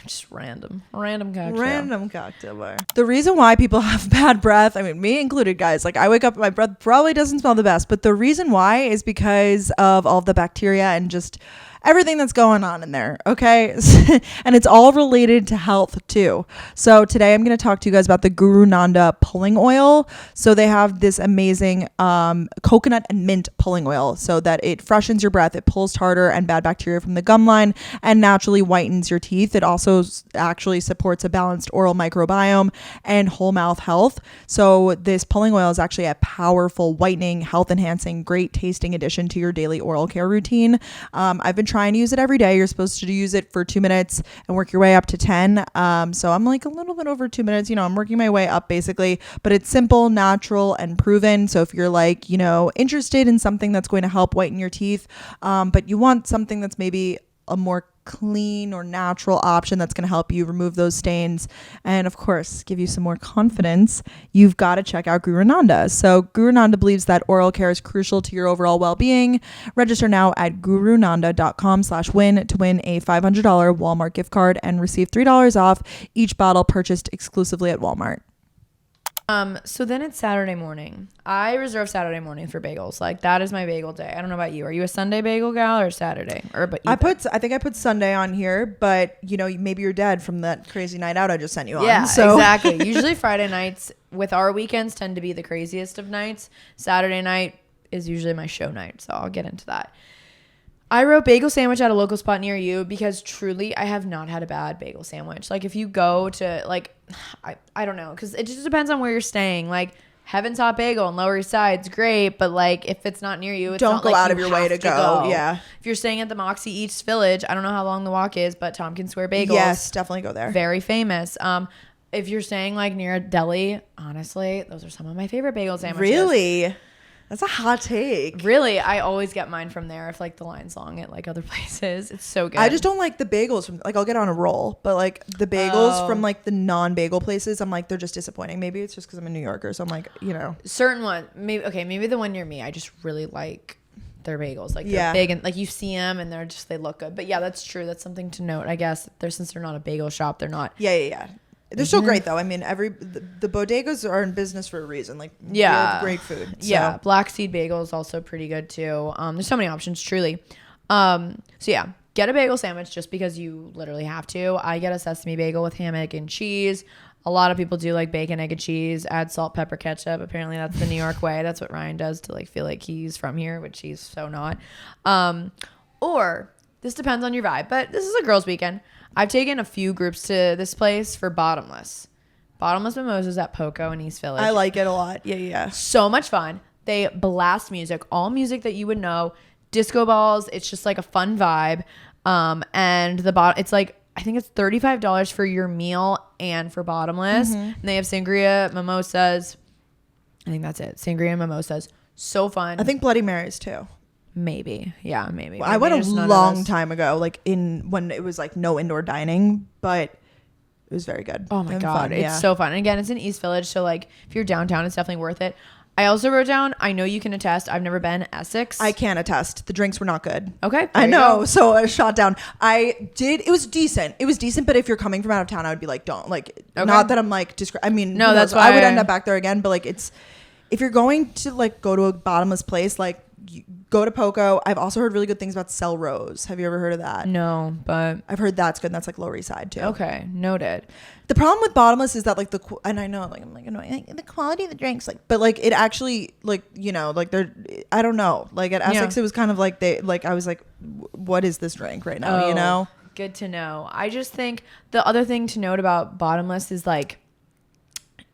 just random cocktail bar. The reason why people have bad breath, I mean me included, guys, like I wake up, my breath probably doesn't smell the best, but the reason why is because of all the bacteria and just everything that's going on in there. Okay. And it's all related to health too. So today I'm going to talk to you guys about the Guru Nanda pulling oil. So they have this amazing coconut and mint pulling oil so that it freshens your breath, it pulls tartar and bad bacteria from the gum line and naturally whitens your teeth. It also actually supports a balanced oral microbiome and whole mouth health. So this pulling oil is actually a powerful whitening, health enhancing, great tasting addition to your daily oral care routine. I've been trying to use it every day. You're supposed to use it for 2 minutes and work your way up to 10. So I'm like a little bit over 2 minutes, I'm working my way up basically, but it's simple, natural, and proven. So if you're like, interested in something that's going to help whiten your teeth, but you want something that's maybe a more clean or natural option that's going to help you remove those stains and of course give you some more confidence, you've got to check out Guru Nanda. So Guru Nanda believes that oral care is crucial to your overall well-being. Register now at gurunanda.com/win to win a $500 Walmart gift card and receive $3 off each bottle purchased exclusively at Walmart. So then it's Saturday morning. I reserve Saturday morning for bagels. Like that is my bagel day. I don't know about you. Are you a Sunday bagel gal or Saturday? I think I put Sunday on here, but maybe you're dead from that crazy night out I just sent you on. Yeah, so. Exactly. Usually Friday nights with our weekends tend to be the craziest of nights. Saturday night is usually my show night. So I'll get into that. I wrote bagel sandwich at a local spot near you because truly I have not had a bad bagel sandwich. Like if you go to like, I don't know, because it just depends on where you're staying. Like Heaven's Hot Bagel in Lower East Side's great, but like if it's not near you, it's don't not go like out of your way to go. Yeah. If you're staying at the Moxie East Village, I don't know how long the walk is, but Tompkins Square Bagels. Yes, definitely go there. Very famous. If you're staying like near a deli, honestly, those are some of my favorite bagel sandwiches. Really? That's a hot take. Really, I always get mine from there if like the line's long at like other places. It's so good. I just don't like the bagels from like I'll get on a roll, but like the bagels from like the non-bagel places, I'm like they're just disappointing. Maybe it's just because I'm a New Yorker, so I'm like certain one. Maybe the one near me. I just really like their bagels. Like they're big and like you see them and they look good. But yeah, that's true. That's something to note. I guess since they're not a bagel shop, they're not. Yeah. They're so great though. I mean, the bodegas are in business for a reason. Like they have great food. So. Yeah, Black Seed Bagel is also pretty good too. There's so many options, truly. So yeah, get a bagel sandwich just because you literally have to. I get a sesame bagel with ham, egg, and cheese. A lot of people do like bacon, egg, and cheese. Add salt, pepper, ketchup. Apparently that's the New York way. That's what Ryan does to like feel like he's from here, which he's so not. Or this depends on your vibe, but this is a girls' weekend. I've taken a few groups to this place for bottomless mimosas at Poco in East Village. I like it a lot. Yeah. So much fun. They blast music, all music that you would know, disco balls. It's just like a fun vibe. And it's like, I think it's $35 for your meal and for bottomless. Mm-hmm. And they have sangria, mimosas. I think that's it. Sangria and mimosas. So fun. I think Bloody Marys too. Maybe. Yeah, maybe. Well, I went a long time ago, like when it was like no indoor dining, but it was very good. Oh my God. It's so fun. And again, it's in East Village. So like if you're downtown, it's definitely worth it. I also wrote down, I know you can attest. I've never been Essex. I can attest. The drinks were not good. Okay. I know. So I shot down. It was decent. But if you're coming from out of town, I would be like, don't like, not that I'm like, no, that's why I would end up back there again. But like, if you're going to like go to a bottomless place, like go to Poco. I've also heard really good things about Cell Rose. Have you ever heard of that? No, but I've heard that's good. That's like Lower East Side too. Okay, noted. The problem with bottomless is that like and I know like I'm like annoying the quality of the drinks but like it actually like like they're I don't know like at Essex it was kind of like they like I was like what is this drink right now Good to know. I just think the other thing to note about bottomless is like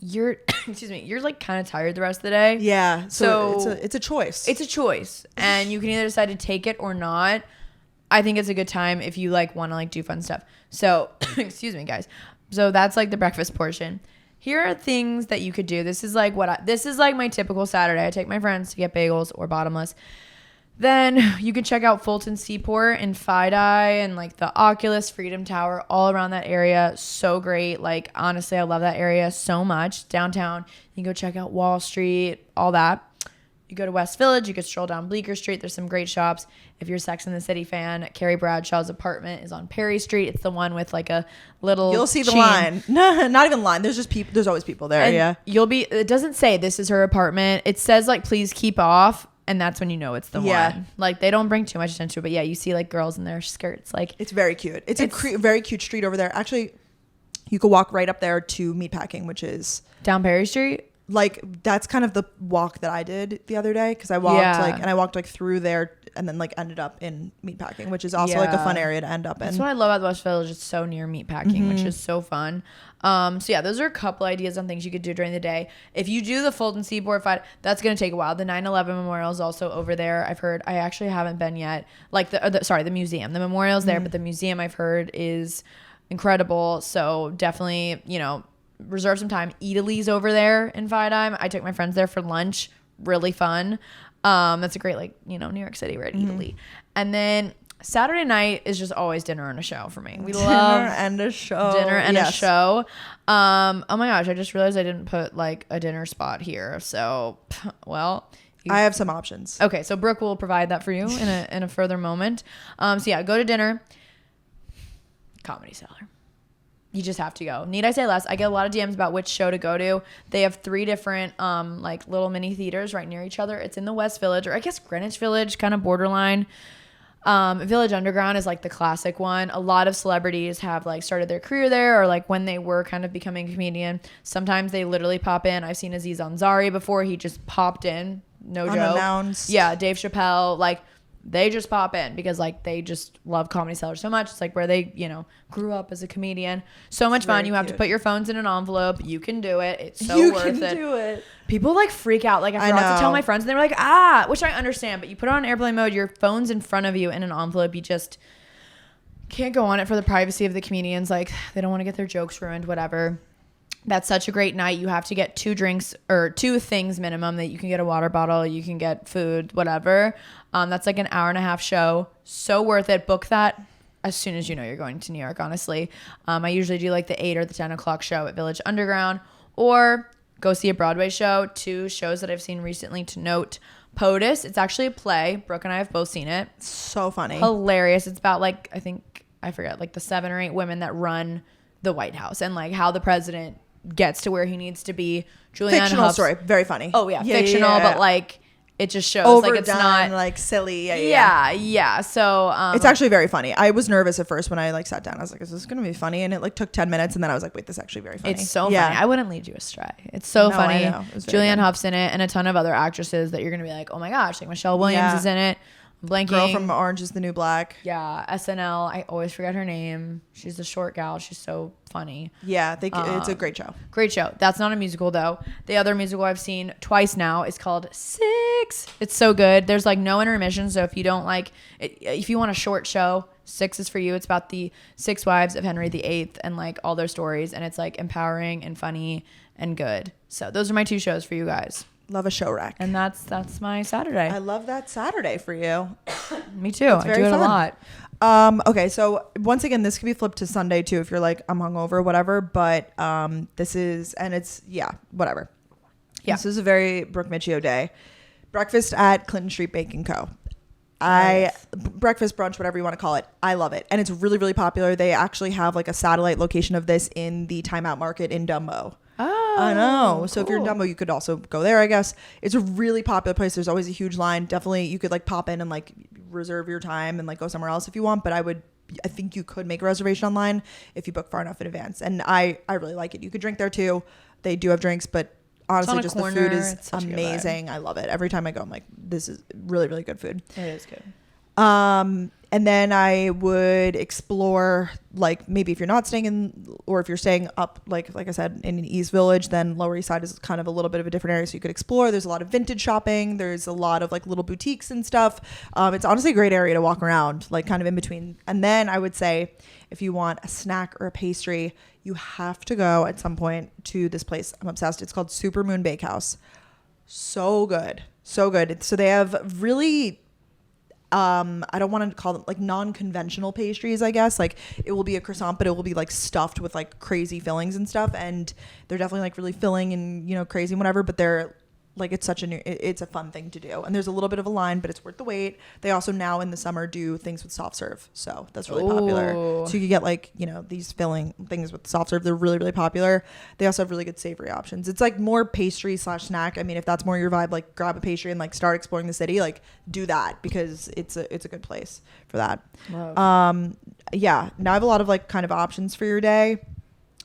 you're like kind of tired the rest of the day. Yeah. So it's a choice. It's a choice. And you can either decide to take it or not. I think it's a good time if you like want to like do fun stuff. So, excuse me guys. So that's like the breakfast portion. Here are things that you could do. This is like my typical Saturday. I take my friends to get bagels or bottomless. Then you can check out Fulton Seaport and FiDi and like the Oculus Freedom Tower all around that area. So great. Like, honestly, I love that area so much. Downtown, you can go check out Wall Street, all that. You go to West Village, you could stroll down Bleecker Street. There's some great shops. If you're a Sex and the City fan, Carrie Bradshaw's apartment is on Perry Street. It's the one with like a little You'll see the line. No, not even line. There's just people. There's always people there. And yeah. it doesn't say this is her apartment. It says like, please keep off. And that's when you know it's the one. Like, they don't bring too much attention to it. But yeah, you see like girls in their skirts. Like, it's very cute. It's a very cute street over there. Actually, you could walk right up there to Meatpacking, which is down Perry Street. Like, that's kind of the walk that I did the other day, because I walked like through there and then like ended up in Meatpacking, which is also like a fun area to end up in. That's what I love about the West Village. It's so near Meatpacking, which is so fun. So yeah, those are a couple ideas on things you could do during the day. If you do the Fulton Seaport fight, that's going to take a while. The 9/11 memorial is also over there. I've heard. I actually haven't been yet. Like the museum. The memorial's there, but the museum I've heard is incredible. So definitely, reserve some time. Eataly's over there in FiDi. I took my friends there for lunch. Really fun. That's a great, New York City, right? Eataly. And then Saturday night is just always dinner and a show for me. We love dinner and a show. A show. Oh my gosh, I just realized I didn't put like a dinner spot here. So, well, I have some options. Okay, so Brooke will provide that for you in a further moment. So yeah, go to dinner. Comedy Cellar. You just have to go. Need I say less? I get a lot of DMs about which show to go to. They have 3 different little mini theaters right near each other. It's in the West Village, or I guess Greenwich Village, kind of borderline. Village Underground is like the classic one. A lot of celebrities have like started their career there, or like when they were kind of becoming a comedian. Sometimes they literally pop in. I've seen Aziz Ansari before. He just popped in. No joke. Unannounced. Yeah, Dave Chappelle. Like, they just pop in because like they just love Comedy Cellar so much. It's like where they, grew up as a comedian. So much fun. You have to put your phones in an envelope. You can do it. It's so worth it. You can do it. People like freak out. Like, I forgot to tell my friends, and they were like, which I understand, but you put it on airplane mode, your phone's in front of you in an envelope. You just can't go on it for the privacy of the comedians. Like, they don't want to get their jokes ruined, whatever. That's such a great night. You have to get 2 drinks or 2 things minimum. That you can get a water bottle, you can get food, whatever. That's like an hour-and-a-half show. So worth it. Book that as soon as you know you're going to New York, honestly. I usually do like the 8 or the 10 o'clock show at Village Underground, or go see a Broadway show. 2 shows that I've seen recently to note. POTUS. It's actually a play. Brooke and I have both seen it. So funny. Hilarious. It's about like, I forget, like the 7 or 8 women that run the White House, and like how the president gets to where he needs to be. Fictional story. Very funny. Oh yeah, fictional, yeah. But like it just shows overdone, like it's not like silly. Yeah. So it's actually very funny. I was nervous at first when I like sat down. I was like, is this gonna be funny? And it like took 10 minutes, and then I was like, wait, this is actually very funny. It's so funny. I wouldn't lead you astray. It's so funny. Julianne Hough's in it, and a ton of other actresses that you're gonna be like, oh my gosh, like Michelle Williams is in it. Blanking. Girl from Orange is the New Black. Yeah, SNL. I always forget her name. She's the short gal. She's so funny. Yeah, it's a great show. Great show. That's not a musical though. The other musical I've seen twice now is called Six. It's so good. There's like no intermission, so if you don't like it, if you want a short show, Six is for you. It's about the 6 wives of Henry VIII and like all their stories, and it's like empowering and funny and good. So those are my 2 shows for you guys. Love a show rack. And that's my Saturday. I love that Saturday for you. Me too. I do it fun. A lot. Okay, so once again, this could be flipped to Sunday too if you're like, I'm hungover, whatever. But this is, and it's, whatever. Yeah. This is a very Brooke Michio day. Breakfast at Clinton Street Bake & Co. Breakfast, brunch, whatever you want to call it. I love it. And it's really, really popular. They actually have like a satellite location of this in the Time Out Market in Dumbo. Oh, I know. So if you're in Dumbo, you could also go there, I guess. It's a really popular place. There's always a huge line. Definitely, you could like pop in and like reserve your time and like go somewhere else if you want. But I think you could make a reservation online if you book far enough in advance. And I really like it. You could drink there too. They do have drinks, but honestly, just the food is amazing. I love it. Every time I go, I'm like, this is really, really good food. It is good. And then I would explore, like, maybe if you're not staying in, or if you're staying up, like I said, in East Village, then Lower East Side is kind of a little bit of a different area. So you could explore. There's a lot of vintage shopping. There's a lot of like little boutiques and stuff. It's honestly a great area to walk around, like kind of in between. And then I would say, if you want a snack or a pastry, you have to go at some point to this place. I'm obsessed. It's called Supermoon Bakehouse. So good. So good. So they have really I don't want to call them like non-conventional pastries, I guess. Like it will be a croissant, but it will be like stuffed with like crazy fillings and stuff. And they're definitely like really filling and, you know, crazy and whatever, but they're like, it's a fun thing to do. And there's a little bit of a line, but it's worth the wait. They also now in the summer do things with soft serve. So that's really popular. So you can get like, you know, these filling things with soft serve. They're really, really popular. They also have really good savory options. It's like more pastry / snack. I mean, if that's more your vibe, like grab a pastry and like start exploring the city, like do that because it's a good place for that. Wow. Yeah. Now I have a lot of like kind of options for your day.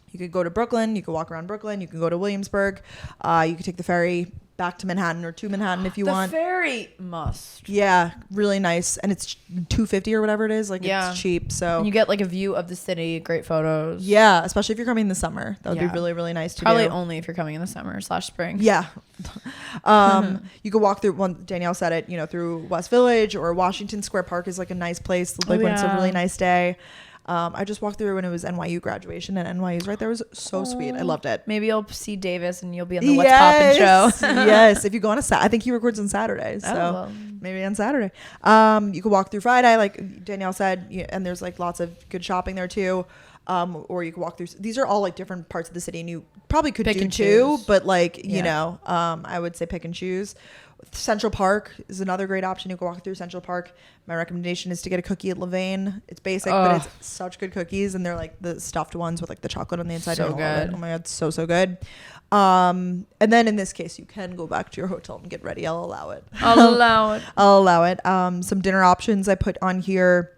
You could go to Brooklyn. You could walk around Brooklyn. You can go to Williamsburg. You could take the ferry back to Manhattan or to Manhattan if you want. The ferry must. Yeah, really nice. And it's $250 or whatever it is. Like it's cheap. So and you get like a view of the city, great photos. Yeah, especially if you're coming in the summer. That would be really, really nice to Probably do. only if you're coming in the summer / spring. Yeah. You could walk through Danielle said it, you know, through West Village or Washington Square Park is like a nice place. Like when it's a really nice day. I just walked through when it was NYU graduation, and NYU's right there was so sweet. I loved it. Maybe you'll see Davis and you'll be on the What's Poppin' show. Yes, if you go on I think he records on Saturdays, so maybe on Saturday. You could walk through Friday, like Danielle said, and there's like lots of good shopping there too. Or you could walk through. These are all like different parts of the city, and you probably could do two, but like you know, I would say pick and choose. Central Park is another great option. You can walk through Central Park. My recommendation is to get a cookie at Levain. It's basic, but it's such good cookies, and they're like the stuffed ones with like the chocolate on the inside. So good. Oh my god, so good. And then in this case, you can go back to your hotel and get ready. I'll allow it. I'll allow it. Some dinner options I put on here.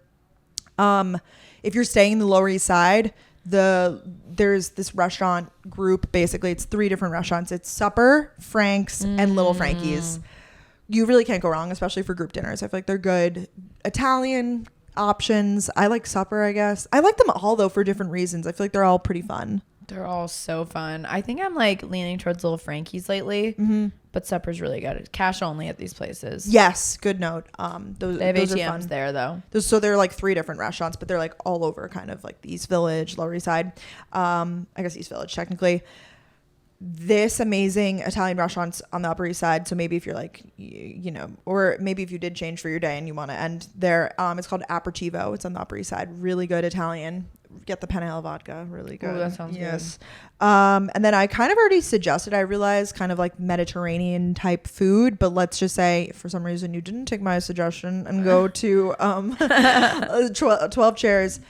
If you're staying in the Lower East Side, there's this restaurant group. Basically, it's 3 different restaurants. It's Supper, Frank's, and Little Frankie's. You really can't go wrong, especially for group dinners. I feel like they're good Italian options. I like Supper, I guess. I like them all though for different reasons. I feel like they're all pretty fun. They're all so fun. I think I'm like leaning towards Little Frankie's lately, but Supper's really good. Cash only at these places. Yes, good note. They have those ATMs there though. So they're like 3 different restaurants, but they're like all over kind of like the East Village, Lower East Side. I guess East Village technically. This amazing Italian restaurants on the Upper East Side. So maybe if you're like, you know, or maybe if you did change for your day and you want to end there, it's called Aperitivo. It's on the Upper East Side. Really good Italian. Get the Penne vodka. Really good. Oh, that sounds good. And then I kind of already suggested, I realized kind of like Mediterranean type food, but let's just say for some reason you didn't take my suggestion and go to 12 Chairs.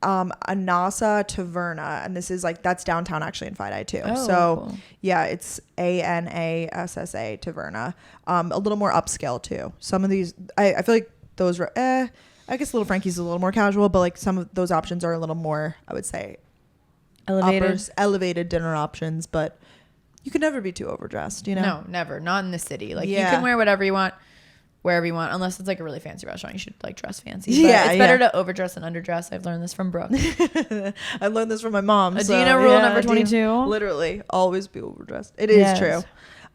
Anassa Taverna, and this is like that's downtown actually in Fidei too. Cool. Yeah, it's ANASSA Taverna. A little more upscale too. Some of these I feel like those were I guess Little Frankie's is a little more casual, but like some of those options are a little more, I would say, elevated dinner options, but you can never be too overdressed, you know? No, never. Not in the city. Like you can wear whatever you want, wherever you want, unless it's like a really fancy restaurant. You should like dress fancy. But it's better to overdress than underdress. I've learned this from Brooke. I learned this from my mom. Adina rule number 22. Literally, always be overdressed. It is true.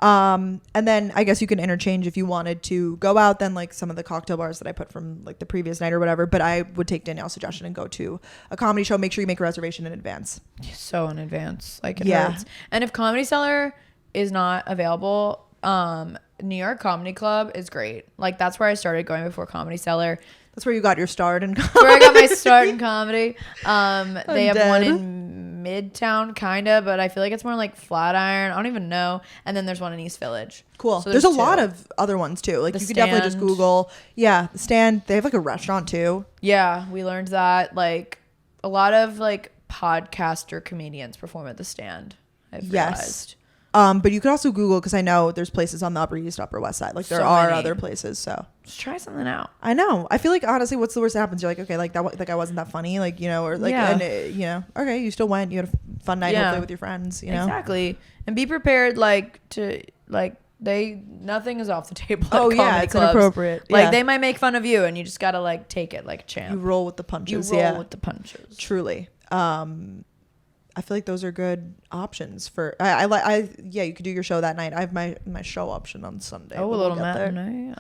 And then I guess you can interchange if you wanted to go out, then like some of the cocktail bars that I put from like the previous night or whatever. But I would take Danielle's suggestion and go to a comedy show. Make sure you make a reservation in advance. So in advance. Like it hurts. And if Comedy Cellar is not available, New York Comedy Club is great. Like that's where I started going before Comedy Cellar. That's where you got your start in comedy. Where I got my start in comedy. They have one in Midtown, kind of, but I feel like it's more like Flatiron. I don't even know. And then there's one in East Village. Cool. So there's a lot of other ones too. Like you could definitely just Google. Yeah, the Stand. They have like a restaurant too. Yeah, we learned that like a lot of like podcaster comedians perform at the Stand. I've realized. But you could also Google, because I know there's places on the Upper East, Upper West Side. Like there are other places, so just try something out. I know. I feel like honestly, what's the worst that happens? You're like, okay, like that guy wasn't that funny, like you know, or like, and you know, okay, you still went, you had a fun night, hopefully with your friends, you know. Exactly, and be prepared, like to like nothing is off the table. Oh yeah, it's inappropriate. Like they might make fun of you, and you just gotta like take it like a champ. You roll with the punches. You roll with the punches. Truly. I feel like those are good options for. You could do your show that night. I have my show option on Sunday. Oh, a little matinee.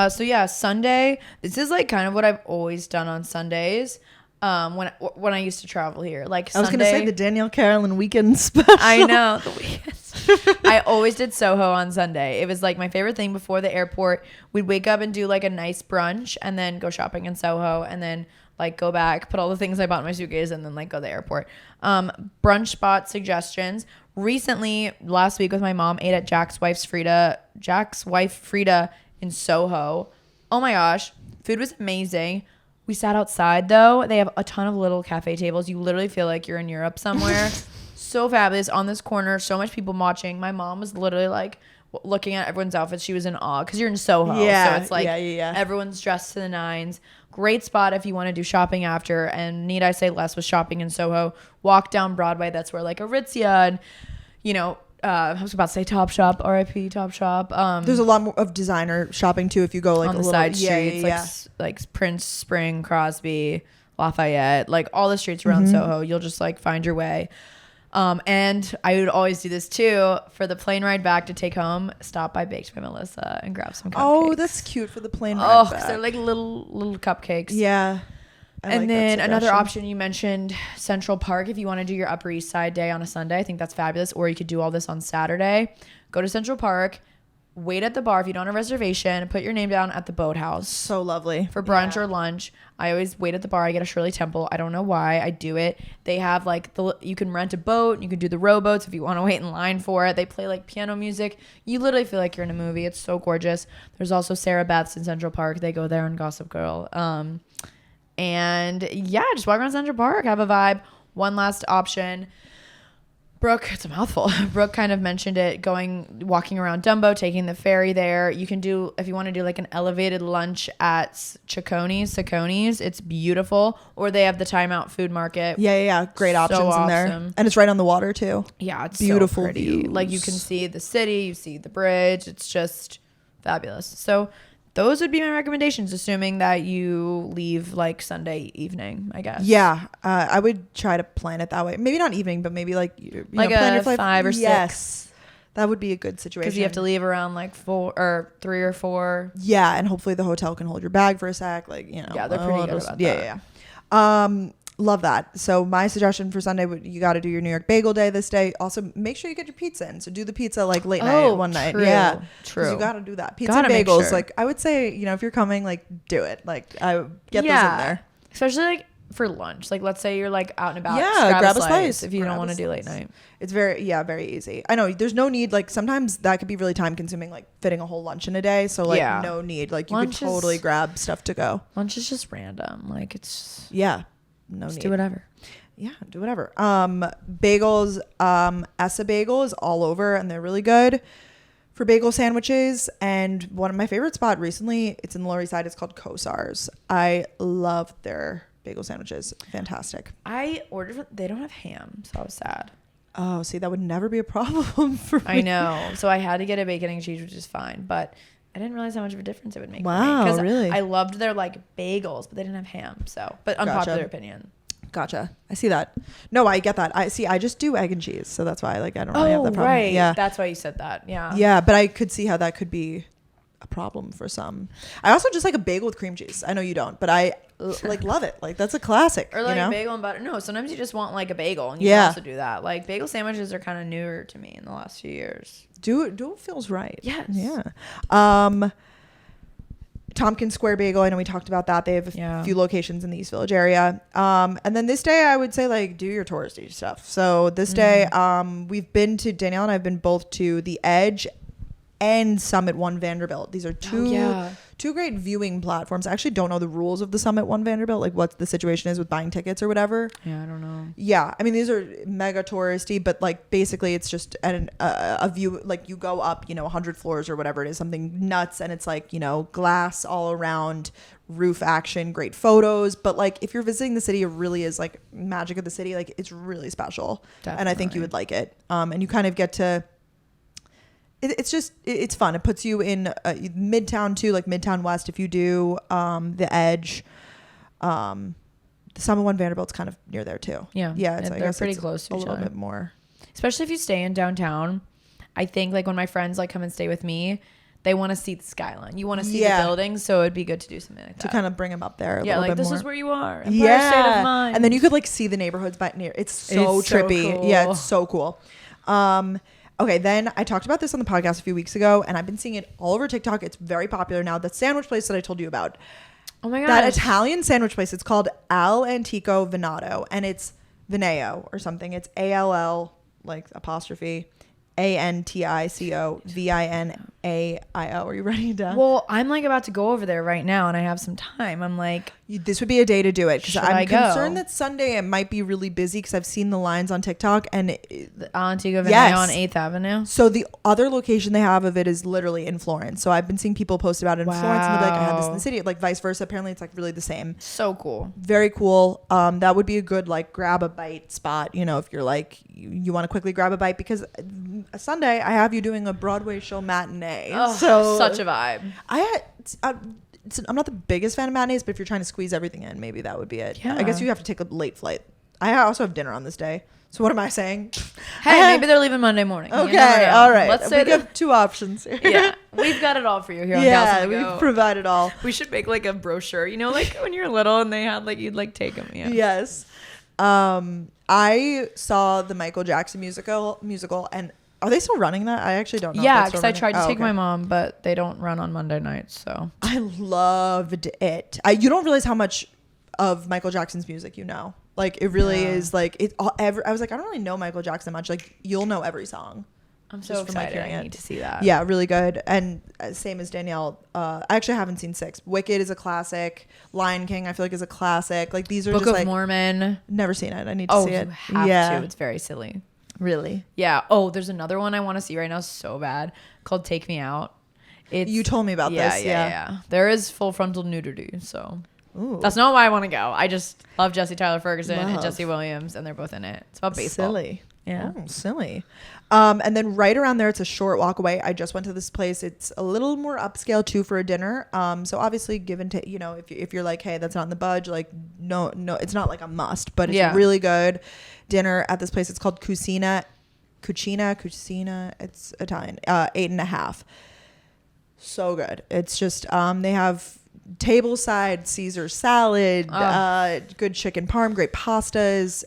So yeah, Sunday. This is like kind of what I've always done on Sundays. when I used to travel here. Like I was Sunday, gonna say the Danielle Carolyn weekend special. I know, the weekends. I always did Soho on Sunday. It was like my favorite thing before the airport. We'd wake up and do like a nice brunch and then go shopping in Soho and then like go back, put all the things I bought in my suitcase and then like go to the airport. Brunch spot suggestions. Recently, last week with my mom, ate at Jack's wife Frida in Soho. Oh my gosh. Food was amazing. We sat outside though. They have a ton of little cafe tables. You literally feel like you're in Europe somewhere. So fabulous on this corner. So much people watching. My mom was literally like looking at everyone's outfits. She was in awe because you're in Soho. Yeah, so it's like yeah. Everyone's dressed to the nines. Great spot if you want to do shopping after. And need I say less with shopping in Soho. Walk down Broadway. That's where like Aritzia and, you know, I was about to say Topshop, RIP Topshop. There's a lot more of designer shopping too if you go like on the side streets, like Prince, Spring, Crosby, Lafayette, like all the streets around Soho. You'll just like find your way. And I would always do this too for the plane ride back to take home. Stop by Baked by Melissa and grab some cupcakes. Oh, that's cute for the plane ride back. They're like little cupcakes. Yeah. And then another option you mentioned, Central Park. If you want to do your Upper East Side day on a Sunday, I think that's fabulous. Or you could do all this on Saturday. Go to Central Park. Wait at the bar if you don't have a reservation. Put your name down at the Boathouse. So lovely. For brunch or lunch. I always wait at the bar. I get a Shirley Temple. I don't know why. I do it. They have like you can rent a boat. You can do the rowboats if you want to wait in line for it. They play like piano music. You literally feel like you're in a movie. It's so gorgeous. There's also Sarah Beth's in Central Park. They go there in Gossip Girl. And yeah, just walk around Central Park, have a vibe. One last option. Brooke, it's a mouthful. Brooke kind of mentioned it, walking around Dumbo, taking the ferry there. You can do, if you want to do like an elevated lunch at Cicconi's, it's beautiful. Or they have the Time Out Food Market. Yeah. Great options in there. And it's right on the water too. Yeah, it's beautiful, so pretty. views. Like you can see the city, you see the bridge. It's just fabulous. So those would be my recommendations, assuming that you leave like Sunday evening, I guess. Yeah, I would try to plan it that way. Maybe not evening, but maybe like plan your flight 5 or 6. Yes, that would be a good situation. Because you have to leave around like 4 or 3 or 4. Yeah, and hopefully the hotel can hold your bag for a sec. Like Yeah, they're pretty good about that. Yeah. Love that. So my suggestion for Sunday, you got to do your New York Bagel Day this day. Also, make sure you get your pizza in. So do the pizza like late night one night. Yeah, true. You got to do that. Pizza and bagels. Like I would say, if you're coming, like do it. Like I get those in there. Especially like for lunch. Like let's say you're like out and about. Yeah, grab a slice if you don't want to do late night. It's very easy. I know there's no need. Like sometimes that could be really time consuming, like fitting a whole lunch in a day. So like no need. Like you could totally grab stuff to go. Lunch is just random. Like it's no need. Do whatever. Yeah, do whatever. Bagels, Essa Bagel is all over and they're really good for bagel sandwiches. And one of my favorite spot recently, it's in the Lower East Side, it's called Kosar's. I love their bagel sandwiches. Fantastic. I ordered, they don't have ham, so I was sad. Oh, see, that would never be a problem for me. I know. So I had to get a bacon and cheese, which is fine. But I didn't realize how much of a difference it would make. Wow, for me. really? I loved their like bagels, but they didn't have ham. So, but unpopular opinion. Gotcha. I see that. No, I get that. I just do egg and cheese, so that's why I don't really have that problem. Right. Yeah, that's why you said that. Yeah. Yeah, but I could see how that could be a problem for some. I also just like a bagel with cream cheese. I know you don't, but I love it. Like that's a classic. Or like a bagel and butter. No, sometimes you just want like a bagel, and you can also do that. Like bagel sandwiches are kind of newer to me in the last few years. Do what feels right. Yes. Yeah. Tompkins Square Bagel. I know we talked about that. They have a few locations in the East Village area. And then this day I would say like do your touristy stuff. So this day we've been to, Danielle and I've been both to the Edge and Summit One Vanderbilt. These are two great viewing platforms. I actually don't know the rules of the Summit One Vanderbilt, like what the situation is with buying tickets or whatever. Yeah, I don't know. Yeah, I mean these are mega touristy, but like basically it's just a view, like you go up 100 floors or whatever it is, something nuts, and it's like glass all around, roof action, great photos. But like if you're visiting the city, it really is like magic of the city. Like it's really special. Definitely. And I think you would like it. And you kind of get to. It's fun. It puts you in Midtown too, like Midtown West. If you do the Edge, the Summit One Vanderbilt's kind of near there too. Yeah, yeah. They're pretty close to each other. A little bit more, especially if you stay in downtown. I think like when my friends like come and stay with me, they want to see the skyline. You want to see the buildings, so it'd be good to do something like that. To kind of bring them up there a little bit like, this more. is where you are. Empire State of Mind. And then you could like see the neighborhoods by near. It's so trippy. So cool. Yeah, it's so cool. Okay, then I talked about this on the podcast a few weeks ago, and I've been seeing it all over TikTok. It's very popular now. The sandwich place that I told you about. Oh my gosh. That Italian sandwich place. It's called Al Antico Venato, and it's Vineo or something. It's ALL like apostrophe ANTICO VINAIO. Are you writing it down? Well, I'm like about to go over there right now, and I have some time. I'm like, this would be a day to do it because I'm concerned that Sunday it might be really busy because I've seen the lines on TikTok and Antigua Veneta on 8th Avenue. So the other location they have of it is literally in Florence. So I've been seeing people post about it in Florence and they're like, I had this in the city. Like vice versa. Apparently it's like really the same. So cool. Very cool. That would be a good like grab a bite spot. You know, if you're like you want to quickly grab a bite because Sunday I have you doing a Broadway show matinee. Oh, so such a vibe. I'm not the biggest fan of matinees, but if you're trying to squeeze everything in, maybe that would be it. Yeah. I guess you have to take a late flight. I also have dinner on this day. So what am I saying? Hey, maybe they're leaving Monday morning. Okay, all right. Let's say we have two options here. Yeah, we've got it all for you here on Gals on the Go. We've provided all. We should make like a brochure. You know, like when you're little and they had like you'd like take them. Yeah. Yes. I saw the Michael Jackson musical and. Are they still running that? I actually don't know. Yeah, because I tried to take my mom, but they don't run on Monday nights. So I loved it. You don't realize how much of Michael Jackson's music you know. Like it really is like it. I was like, I don't really know Michael Jackson much. Like you'll know every song. I'm so excited. I need to see that. Yeah, really good. And same as Danielle. I actually haven't seen 6. Wicked is a classic. Lion King, I feel like is a classic. Like these are Book just of Mormon. Never seen it. I need to see it. You have to. It's very silly. Really? Yeah. Oh, there's another one I want to see right now so bad called Take Me Out. You told me about this. Yeah. There is full frontal nudity, so Ooh. That's not why I want to go. I just love Jesse Tyler Ferguson and Jesse Williams, and they're both in it. It's about baseball. Silly. Yeah. Oh, silly. And then right around there, it's a short walk away. I just went to this place. It's a little more upscale too for a dinner. So obviously given to, you know, if you're like, hey, that's not in the budge, like no, it's not like a must, but it's really good dinner at this place. It's called Cucina. It's Italian, 8.5. So good. It's just, they have tableside Caesar salad, good chicken parm, great pastas.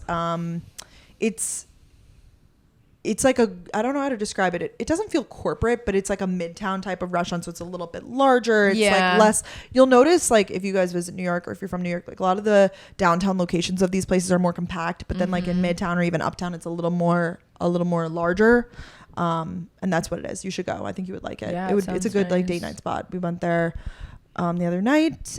It's like I don't know how to describe it. It doesn't feel corporate, but it's like a midtown type of restaurant. So it's a little bit larger. It's like less, you'll notice like if you guys visit New York or if you're from New York, like a lot of the downtown locations of these places are more compact, but then like in midtown or even uptown, it's a little more larger. And that's what it is. You should go. I think you would like it. Yeah, it's a good like date night spot. We went there, the other night.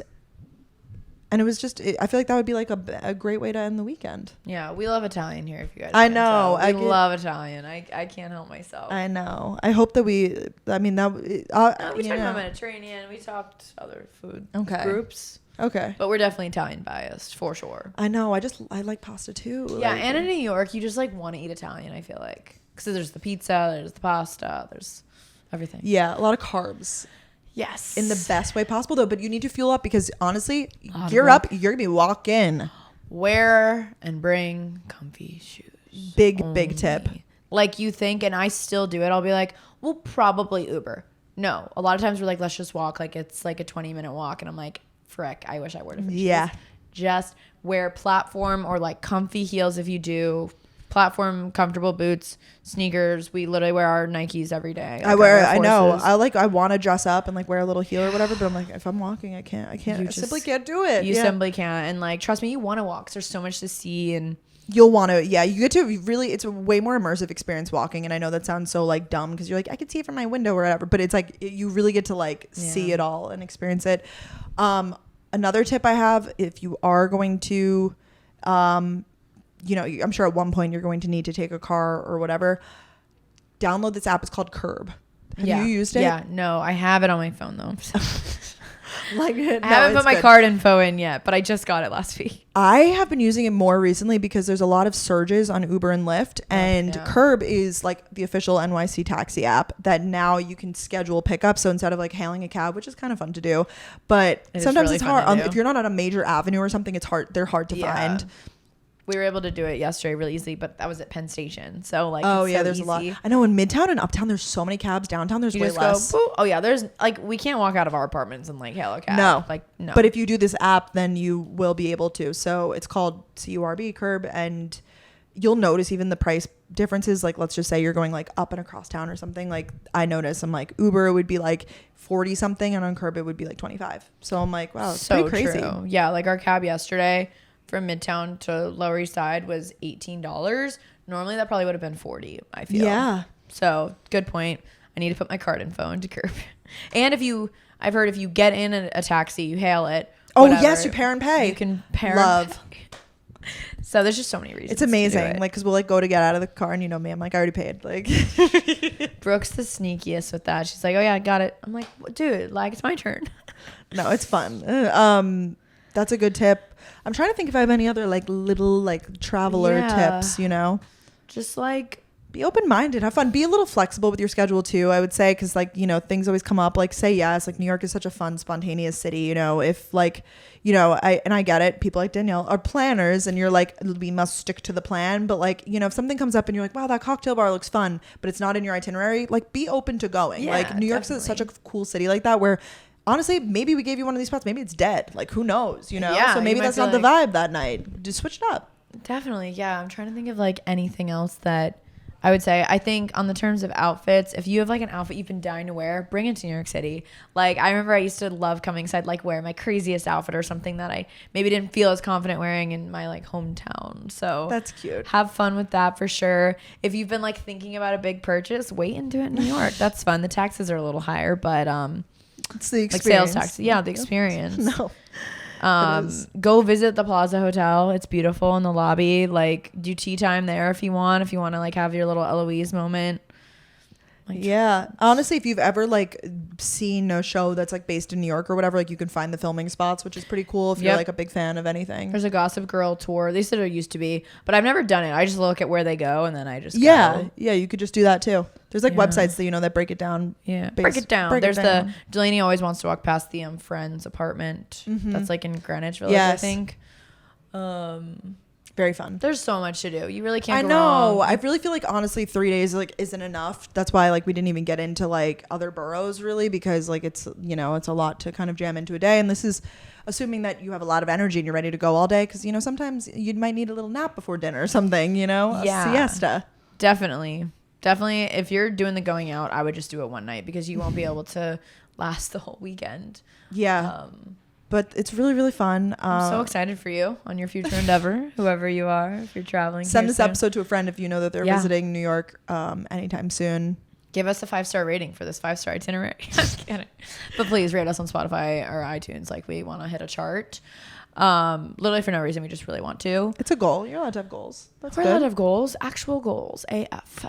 And it was just, I feel like that would be like a great way to end the weekend. Yeah, we love Italian here, if you guys I know. We love Italian. I can't help myself. I know. I hope that we talked about Mediterranean. We talked other food groups. Okay. But we're definitely Italian biased, for sure. I know. I like pasta too. Yeah, and in New York, you just like want to eat Italian, I feel like. Because there's the pizza, there's the pasta, there's everything. Yeah, a lot of carbs. Yes. In the best way possible, though. But you need to fuel up because, honestly, gear up. You're going to be walking. Wear and bring comfy shoes. Big tip. Like you think, and I still do it. I'll be like, we'll probably Uber. No. A lot of times we're like, let's just walk. Like it's like a 20-minute walk. And I'm like, frick, I wish I wore different shoes. Just wear platform or like comfy heels if you do. Platform, comfortable boots, sneakers. We literally wear our Nikes every day. Like I know. I want to dress up and like wear a little heel or whatever, but I'm like, if I'm walking, I can't. I simply can't do it. You simply can't. And like, trust me, you want to walk. 'Cause there's so much to see and you'll want to. Yeah, you get to really. It's a way more immersive experience walking. And I know that sounds so like dumb because you're like, I can see it from my window or whatever, but it's like you really get to like see it all and experience it. Another tip I have, if you are going to, you know, I'm sure at one point you're going to need to take a car or whatever. Download this app. It's called Curb. Have you used it? Yeah. No, I have it on my phone though. I haven't put my card info in yet, but I just got it last week. I have been using it more recently because there's a lot of surges on Uber and Lyft, and Curb is like the official NYC taxi app that now you can schedule pickup. So instead of like hailing a cab, which is kind of fun to do, but sometimes it's hard. If you're not on a major avenue or something, it's hard. They're hard to find. We were able to do it yesterday really easily, but that was at Penn Station. So like, oh it's yeah, so there's easy. a lot. I know in Midtown and Uptown, there's so many cabs. Downtown, there's way less. Go, oh yeah, there's like, we can't walk out of our apartments and like hail a cab. No, like no. But if you do this app, then you will be able to. So it's called CURB Curb, and you'll notice even the price differences. Like let's just say you're going like up and across town or something. Like I notice I'm like Uber, it would be like 40 something, and on Curb it would be like 25. So I'm like, wow, it's so pretty crazy. True. Yeah, like our cab yesterday from Midtown to Lower East Side was $18. Normally that probably would have been 40, I feel. Yeah. So good point. I need to put my card info into Curb. And I've heard if you get in a taxi, you hail it. Whatever, yes, you pair and pay. You can pair and pay. So there's just so many reasons. It's amazing. Like, cause we'll like go to get out of the car and you know me, I'm like, I already paid. Like Brooke's the sneakiest with that. She's like, oh yeah, I got it. I'm like, dude, like it's my turn. No, it's fun. That's a good tip. I'm trying to think if I have any other like little like traveler tips, you know, just like be open-minded, have fun, be a little flexible with your schedule too, I would say. Cause like, you know, things always come up, like say yes, like New York is such a fun, spontaneous city, you know, if like, you know, I get it. People like Danielle are planners and you're like, we must stick to the plan. But like, you know, if something comes up and you're like, wow, that cocktail bar looks fun, but it's not in your itinerary, like be open to going. Yeah, like New York's such a cool city like that where honestly, maybe we gave you one of these spots. Maybe it's dead. Like who knows, you know? Yeah, so maybe that's not the vibe that night. Just switch it up. Definitely. Yeah. I'm trying to think of like anything else that I would say. I think on the terms of outfits, if you have like an outfit you've been dying to wear, bring it to New York City. Like I remember I used to love coming, so I'd like wear my craziest outfit or something that I maybe didn't feel as confident wearing in my like hometown. So that's cute. Have fun with that for sure. If you've been like thinking about a big purchase, wait and do it in New York. That's fun. The taxes are a little higher, but it's the experience. Like sales tax. Yeah, the experience. No. Go visit the Plaza Hotel. It's beautiful in the lobby. Like do tea time there if you want to like have your little Eloise moment. Like, yeah. Honestly, if you've ever like seen a show that's like based in New York or whatever, like you can find the filming spots, which is pretty cool if you're like a big fan of anything. There's a Gossip Girl tour. They said it used to be, but I've never done it. I just look at where they go and then I just go. Yeah, you could just do that too. There's like websites that you know that break it down. Yeah, break it down. There's the Delaney always wants to walk past the friend's apartment. That's like in Greenwich Village, I think. Very fun. There's so much to do. You really can't. I know. I really feel like honestly 3 days like isn't enough. That's why like we didn't even get into like other boroughs really, because like it's, you know, it's a lot to kind of jam into a day. And this is assuming that you have a lot of energy and you're ready to go all day, because you know sometimes you might need a little nap before dinner or something, you know. A siesta. Definitely. If you're doing the going out, I would just do it one night because you won't be able to last the whole weekend. But it's really, really fun. I'm so excited for you on your future endeavor, whoever you are, if you're traveling. Send this episode to a friend if you know that they're visiting New York anytime soon. Give us a 5-star rating for this 5-star itinerary. I'm kidding. But please rate us on Spotify or iTunes. Like we want to hit a chart. Literally for no reason. We just really want to. It's a goal. You're allowed to have goals. We're allowed to have goals. Actual goals. AF.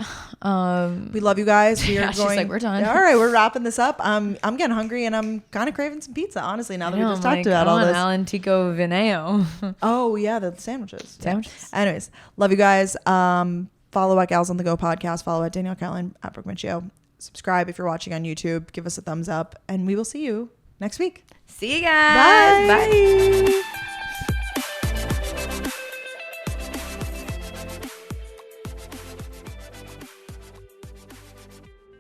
We love you guys. We are going. She's like, we're done. All right, we're wrapping this up. I'm getting hungry and I'm kind of craving some pizza. Honestly, now that we just talked about all this. Alentico Vineo. Oh yeah, the sandwiches. Anyways, love you guys. Follow at Gals on the Go podcast. Follow at Danielle Caroline at Brooke and Danielle. Subscribe if you're watching on YouTube. Give us a thumbs up, and we will see you next week. See you guys. Bye. Bye.